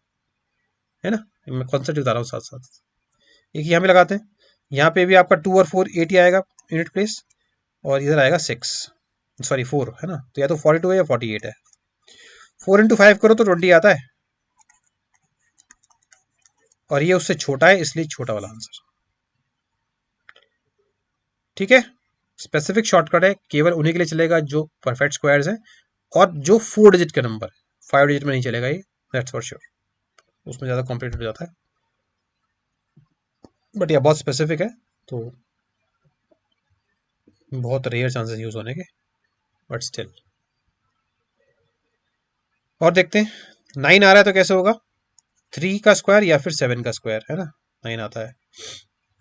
A: है ना। मैं कॉन्सेप्ट बता रहा हूँ साथ साथ। एक यहाँ पे लगाते हैं, यहाँ पे भी आपका 2 और 4 8 ही आएगा यूनिट प्लेस, और इधर आएगा 6, सॉरी 4 है ना, तो या तो 42 है या 48 है। 4 × 5 करो तो 20 आता है, और ये उससे छोटा है इसलिए छोटा वाला आंसर। ठीक है, स्पेसिफिक शॉर्टकट है, केवल उन्हीं के लिए चलेगा जो परफेक्ट स्क्वायर्स हैं और जो 4 डिजिट का नंबर है, 5 डिजिट में नहीं चलेगा ये, दैट्स फॉर श्योर, उसमें ज़्यादा कॉम्प्लिकेटेड हो जाता है, बट यह बहुत स्पेसिफिक है, तो बहुत रेयर चांसेस यूज होने के, बट स्टिल। और देखते हैं, 9 आ रहा है तो कैसे होगा, 3 का स्क्वायर या फिर 7 का स्क्वायर, है ना, 9 आता है,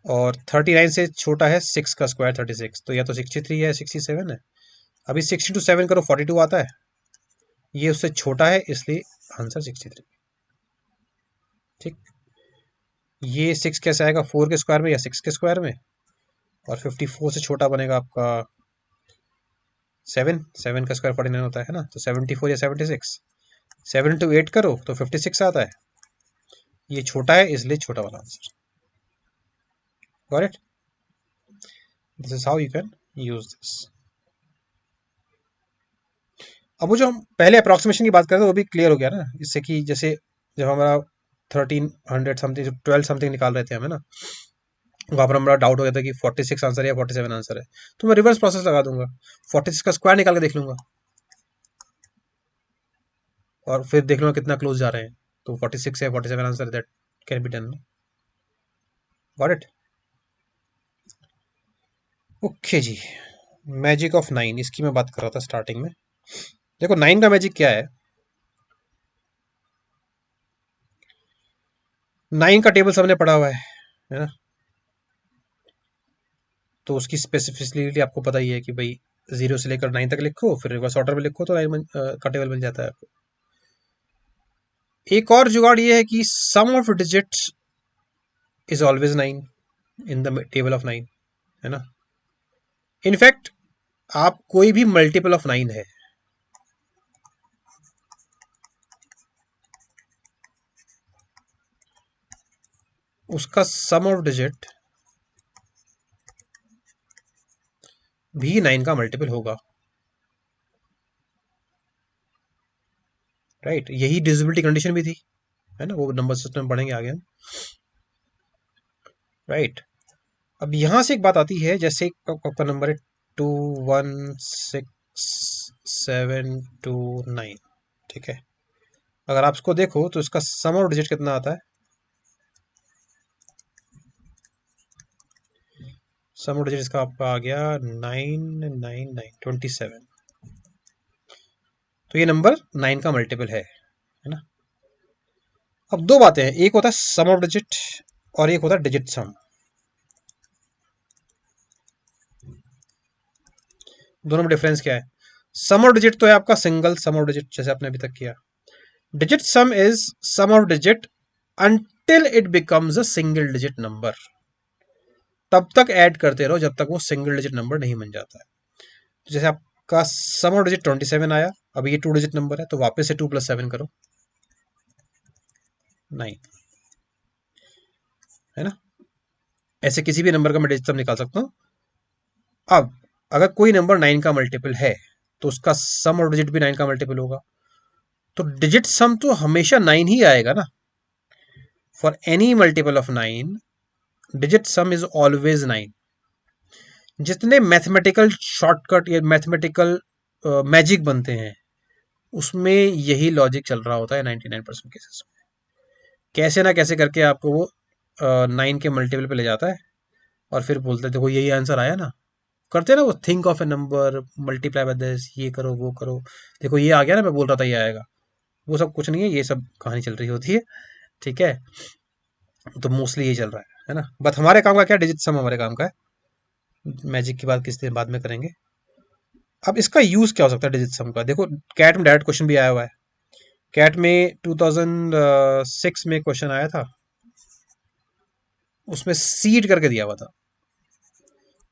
A: और 39 से छोटा है 6 का स्क्वायर 36, तो या तो 63 है 67 है। अभी 60 × 7 करो 42 आता है, ये उससे छोटा है इसलिए आंसर 63। ठीक, ये 6 कैसे आएगा, 4 के स्क्वायर में या 6 के स्क्वायर में, और 54 से छोटा बनेगा आपका 7, 7 का स्क्वायर 49 होता है ना, तो 74 या 76, 7 × 8 करो तो 56 आता है, ये छोटा है इसलिए छोटा वाला answer. Got it, this is how you can use this. अब वो जो हम पहले अप्रोक्सीमेशन की बात कर रहे थे वो भी क्लियर हो गया ना, इससे कि जैसे जब हमारा 1300 समथिंग, जो 12 समथिंग निकाल रहे थे हमें ना, वहाँ पर हमारा डाउट हो गया था कि 46 आंसर है या 47 आंसर है, तो मैं रिवर्स प्रोसेस लगा दूंगा, 46 का स्क्वायर निकाल के देख लूंगा और फिर देख लूंगा कितना क्लोज जा रहे हैं, तो 46 है 47 answer, that can be done. Got it, okay जी। मैजिक ऑफ 9, इसकी मैं बात कर रहा था स्टार्टिंग में। देखो 9 का मैजिक क्या है, 9 का टेबल सबने पढ़ा हुआ है ना, तो उसकी स्पेसिफिसिटी आपको पता ही है कि भाई 0 से लेकर 9 तक लिखो, फिर रिवर्स ऑर्डर में लिखो तो 9 का टेबल मिल जाता है आपको। एक और जुगाड़ ये है कि sum of digits is always 9 in the table of 9, है ना। इनफैक्ट आप कोई भी मल्टीपल ऑफ 9 है, उसका सम ऑफ डिजिट भी 9 का मल्टीपल होगा, राइट। यही डिविजिबिलिटी कंडीशन भी थी, है ना, वो नंबर सिस्टम पढ़ेंगे आगे हम, राइट। अब यहां से एक बात आती है, जैसे आपका नंबर है 216729, ठीक है, अगर आप इसको देखो तो इसका सम ऑफ डिजिट कितना आता है, सम ऑफ डिजिट इसका आपका आ गया 99927, तो ये नंबर 9 का मल्टीपल है ना। अब दो बातें हैं, एक होता है सम ऑफ डिजिट और एक होता है डिजिट सम। दोनों में डिफरेंस क्या है, सम ऑफ डिजिट तो है आपका सिंगल सम ऑफ डिजिट, जैसे आपने अभी तक किया। Digit sum is sum of digit until it becomes a single digit number, तब तक ऐड करते रहो जब तक वो सिंगल डिजिट नंबर नहीं बन जाता है। तो जैसे आपका सम ऑफ डिजिट 27 आया, अब ये 2 डिजिट नंबर है तो वापस से 2 + 7 करो 9, है ना। ऐसे किसी भी नंबर का मैं डिजिट सम निकाल सकता हूं। अब अगर कोई नंबर 9 का मल्टीपल है तो उसका सम ऑफ डिजिट भी 9 का मल्टीपल होगा, तो डिजिट सम तो हमेशा 9 ही आएगा ना। For any multiple of 9 digit sum is always 9। जितने मैथमेटिकल शॉर्टकट या मैथमेटिकल मैजिक बनते हैं उसमें यही लॉजिक चल रहा होता है 99% केसेस में, कैसे ना कैसे करके आपको वो 9 के मल्टीपल पे ले जाता है, और फिर बोलते हैं देखो यही आंसर आया ना, करते हैं ना वो, think of A number multiply by this, ये करो वो करो, देखो ये आ गया ना, मैं बोल रहा था ये आएगा, वो सब कुछ नहीं है, ये सब कहानी चल रही होती है, ठीक है। तो मोस्टली ये चल रहा है ना। बट हमारे काम का क्या, डिजिट सम हमारे काम का है, मैजिक की बात किस दिन बाद में करेंगे। अब इसका यूज क्या हो सकता है डिजिट सम का, देखो कैट में डायरेक्ट क्वेश्चन भी आया हुआ है, कैट में 2006 में क्वेश्चन आया था, उसमें सीड करके दिया हुआ था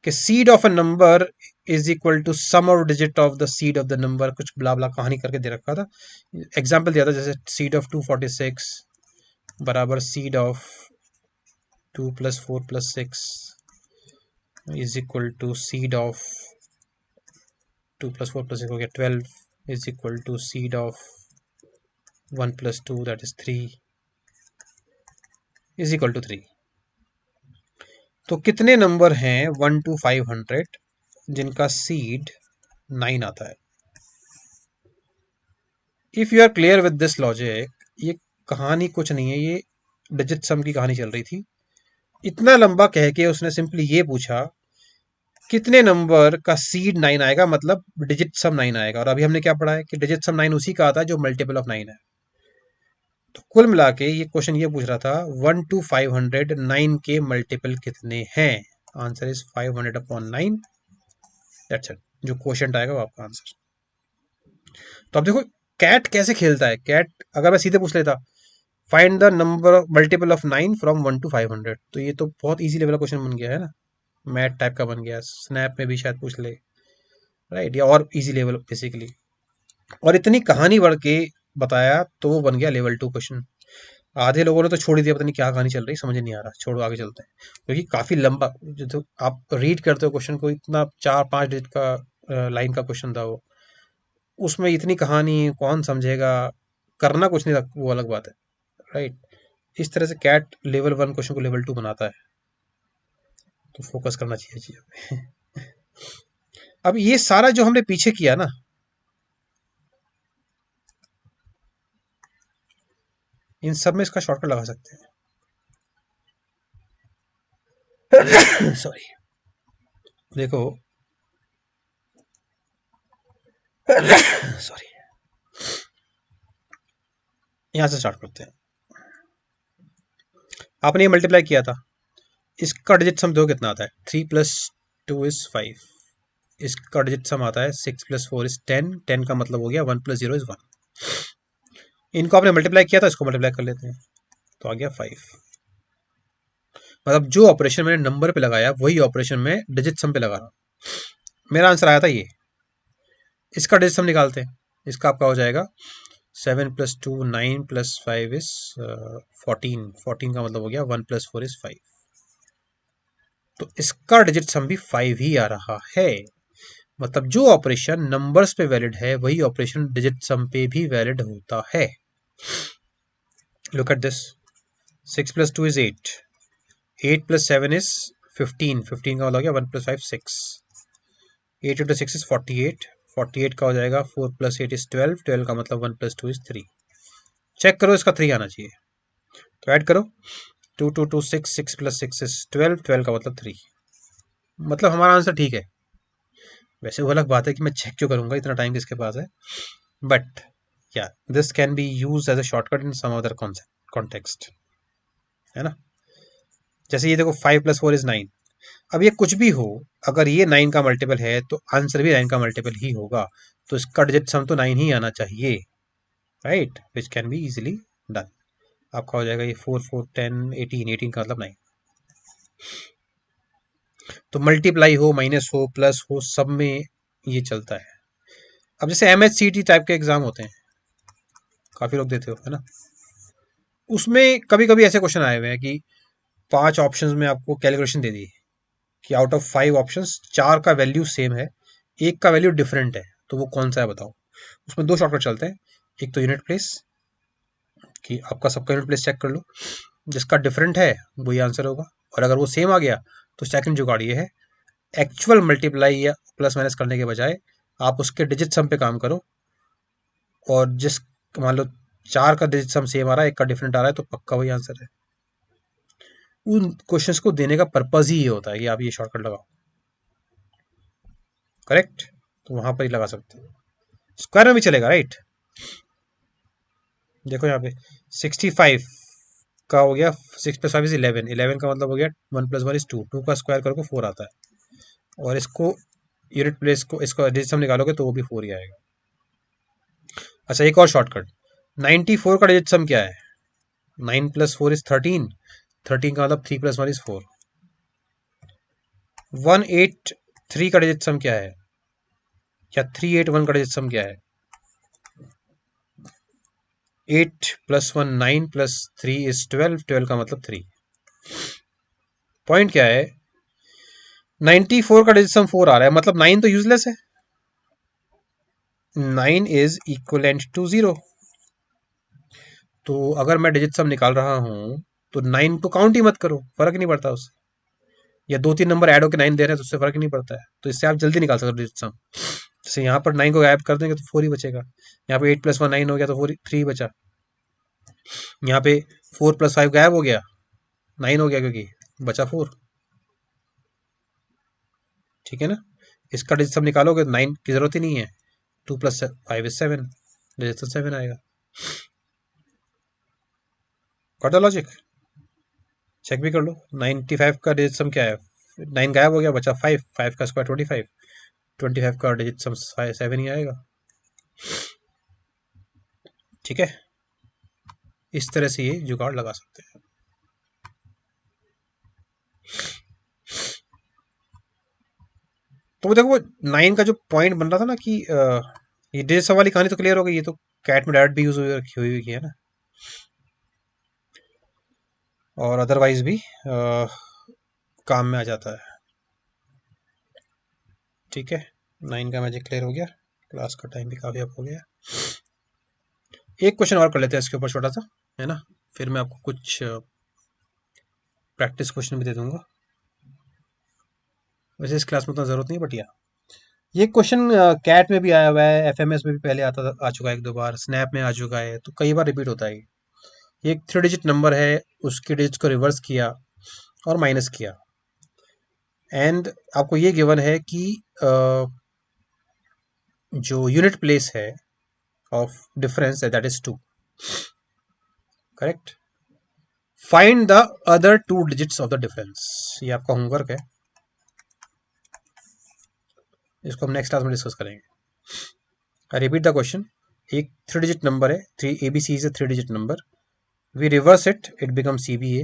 A: कि seed of a number is equal to sum of digit of the seed of the number, कुछ ब्ला ब्ला कहानी करके दे रखा था। एग्जाम्पल दिया था जैसे सीड ऑफ 246 बराबर seed of 2 + 4 + 6 is equal to seed of 2 + 4 + 6 हो गया 12 is equal to seed of 1 + 2 that is 3 is equal to 3। तो कितने नंबर हैं 1 to 500 जिनका सीड 9 आता है? If you are clear with this logic, ये कहानी कुछ नहीं है, ये डिजिट सम की कहानी चल रही थी। इतना लंबा कह के उसने सिंपली ये पूछा कितने नंबर का सीड 9 आएगा, मतलब डिजिट सम 9 आएगा। और अभी हमने क्या पढ़ा है कि डिजिट सम 9 उसी का आता है जो मल्टीपल ऑफ 9 है। तो कुल मिला के ये क्वेश्चन ये पूछ रहा था 1 to 500 9 के मल्टीपल कितने हैं? Answer is 500/9। That's it. जो क्वेश्चन आएगा वो आपका आंसर। तो अब देखो कैट कैसे खेलता है। कैट अगर मैं सीधे पूछ लेता find the number multiple of 9 from 1 to 500, तो ये तो बहुत इजी लेवल का क्वेश्चन बन गया है ना, मैथ टाइप का बन गया। स्नैप में भी शायद पूछ ले, राइट, या और इजी लेवल बेसिकली। और इतनी कहानी बढ़ के बताया तो वो बन गया लेवल 2 क्वेश्चन। आधे लोगों ने तो छोड़ ही दिया, पता नहीं क्या कहानी चल रही, समझ नहीं आ रहा, छोड़ो आगे चलते हैं। क्योंकि काफी लंबा, जो तो आप रीड करते हो क्वेश्चन को, इतना 4-5 डिजिट का लाइन का क्वेश्चन था वो, उसमें इतनी कहानी कौन समझेगा। करना कुछ नहीं था वो अलग बात है, राइट। इस तरह से कैट लेवल 1 क्वेश्चन को लेवल 2 बनाता है, तो फोकस करना चाहिए चीजों पे। अब ये सारा जो हमने पीछे किया ना, इन सब में इसका शॉर्टकट लगा सकते हैं। सॉरी, देखो, सॉरी, यहां से स्टार्ट करते हैं। आपने ये मल्टीप्लाई किया था, इसका डिजिट सम दो कितना आता है? 3 + 2 इज 5। इसका डिजिट सम आता है 6 + 4 इज 10। 10 का मतलब हो गया 1 + 0 इज 1। इनको आपने मल्टीप्लाई किया था, इसको मल्टीप्लाई कर लेते हैं, तो आ गया 5। मतलब जो ऑपरेशन मैंने नंबर पे लगाया वही ऑपरेशन में डिजिट सम पे लगा रहा हूं। मेरा आंसर आया था ये। इसका डिजिट सम निकालते हैं। इसका आपका हो जाएगा 7 + 2 9 + 5 इज 14। 14 का मतलब हो गया 1 + 4 इज 5। तो इसका डिजिट सम भी 5 ही आ रहा है। मतलब जो ऑपरेशन नंबर्स पे वैलिड है वही ऑपरेशन डिजिट सम पे भी वैलिड होता है। Look at this, 6 + 2 is 8। 8 + 7 is 15। 15 का मतलब हो गया 1 + 5 6। 8 × 6 इज 48। 48 का हो जाएगा 4 + 8 इज 12। 12 का मतलब 1 + 2 इज 3। चेक करो, इसका 3 आना चाहिए, तो ऐड करो। 2 2 2 6 6 + 6 इज 12। 12 का मतलब 3। मतलब हमारा आंसर ठीक है। वैसे वो अलग बात है कि मैं चेक क्यों करूंगा, इतना टाइम किसके पास है, but yeah this can be use as a shortcut in some other context, है ना। जैसे ये देखो 5 + 4 इज 9। अब ये कुछ भी हो, अगर ये 9 का मल्टीपल है तो आंसर भी 9 का मल्टीपल ही होगा। तो इसका डिजिट सम तो 9 ही आना चाहिए, right, which can be easily done. आपका हो जाएगा ये 4 4 10 18। 18 का मतलब 9। तो मल्टीप्लाई हो, माइनस हो, प्लस हो, सब में ये चलता है। अब जैसे MHCT टाइप के एग्जाम होते हैं, काफी लोग देते हो, है ना, उसमें कभी कभी ऐसे क्वेश्चन आए हुए हैं कि 5 ऑप्शंस में आपको कैलकुलेशन दे दी कि आउट ऑफ 5 ऑप्शंस 4 का वैल्यू सेम है, एक का वैल्यू डिफरेंट है, तो वो कौन सा है बताओ। उसमें दो शॉर्टकट चलते हैं। एक तो यूनिट प्लेस, कि आपका सबका यूनिट प्लेस चेक कर लो, जिसका डिफरेंट है वही आंसर होगा। और अगर वो सेम आ गया तो सेकंड जुगाड़ ये है, एक्चुअल मल्टीप्लाई या प्लस माइनस करने के बजाय आप उसके डिजिट सम पे काम करो, और जिस, मान लो 4 का डिजिट सम सेम आ रहा है, एक का डिफरेंट आ रहा है, तो पक्का वही आंसर है। उन क्वेश्चंस को देने का पर्पज ही ये होता है कि आप ये शॉर्टकट लगाओ, करेक्ट। तो वहां पर ही लगा सकते हो, स्क्वायर में भी चलेगा, राइट। देखो यहाँ पे 65 का हो गया 6 + 5 इज 11। 11 का मतलब हो गया 1 + 1 इज 2। 2 का स्क्वायर करो 4 आता है, और इसको यूनिट प्लेस को, इसको डिजिट सम निकालोगे तो वो भी 4 ही आएगा। अच्छा, एक और शॉर्टकट, 94 का डिजिट सम क्या है? 9 + 4 इज 13। 13 का मतलब 3 + 1 इज 4। 183 का डिजिट सम क्या है, या 381 का डिजिट सम क्या है? 8 + 1 9 + 3 इज 12। 12 का मतलब 3। पॉइंट क्या है, 94 का डिजिट सम 4 आ रहा है, मतलब 9 तो यूजलेस है। 9 इज इक्वलेंट टू 0। तो अगर मैं डिजिट सम निकाल रहा हूं तो 9 को काउंट ही मत करो, फर्क नहीं पड़ता उससे। या दो तीन नंबर ऐड होकर 9 दे रहे हैं तो उससे फर्क नहीं पड़ता है, तो इससे आप जल्दी निकाल सकते हो डिजिट सम। जैसे यहाँ पर 9 को गायब कर देंगे तो 4 ही बचेगा। यहाँ पे 8 + 1 9 हो गया तो 4 3 बचा। यहाँ पे 4 + 5 गायब हो गया, 9 हो गया क्योंकि बचा 4। ठीक है ना। इसका डिजिट सम निकालोगे तो 9 की जरूरत ही नहीं है। 2 + 5 इज 7, डिजिट सम 7 आएगा। कर दो लॉजिक, चेक भी कर लो। 95 का डिजिट सम क्या है? 9 गायब हो गया, बचा 5, 5 का स्क्वायर 25, 25 का डिजिट सम 7 ही आएगा। ठीक है, इस तरह से ये जुगाड़ लगा सकते हैं। तो देखो वो 9 का जो पॉइंट बन रहा था ना कि ये डिजिट सम वाली कहानी तो क्लियर हो गई। ये तो कैट में डायरेक्ट भी यूज हुई रखी हुई है ना, और अदरवाइज भी काम में आ जाता है। ठीक है, 9 का मैजिक क्लियर हो गया। क्लास का टाइम भी काफी अप हो गया। एक क्वेश्चन और कर लेते हैं इसके ऊपर छोटा सा, है ना, फिर मैं आपको कुछ प्रैक्टिस क्वेश्चन भी दे दूंगा। वैसे इस क्लास में उतना जरूरत नहीं, बट या ये क्वेश्चन कैट में भी आया हुआ है, एफएमएस में भी पहले आ चुका है, एक दो बार स्नैप में आ चुका है, तो कई बार रिपीट होता है। ये एक 3 डिजिट नंबर है, उसके डिजिट को रिवर्स किया और माइनस किया, एंड आपको ये गिवन है कि जो यूनिट प्लेस है ऑफ डिफरेंस है that is 2। Correct. Find the other 2 digits of the difference. ये आपका होमवर्क है, इसको हम नेक्स्ट क्लास में डिस्कस करेंगे। I repeat the question. एक 3 डिजिट नंबर है, 3 ABC is a 3 digit number. We reverse it, it becomes CBA.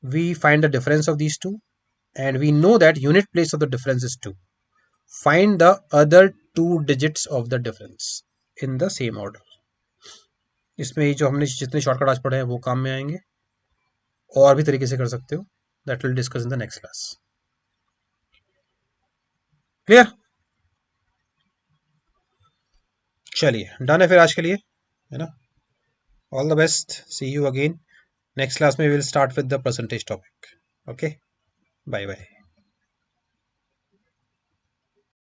A: We find the difference of these two, and we know that unit place of the difference is 2. Find the other 2 digits of the difference in the same order. इसमें ये जो हमने जितने shortcut आज पढ़े हैं वो काम में आएंगे, और भी तरीके से कर सकते हो। That will discuss in the next class. Clear? चलिए डन है फिर आज के लिए, है ना। All the best, see you again next class में। Will start with the percentage topic. Okay, bye bye.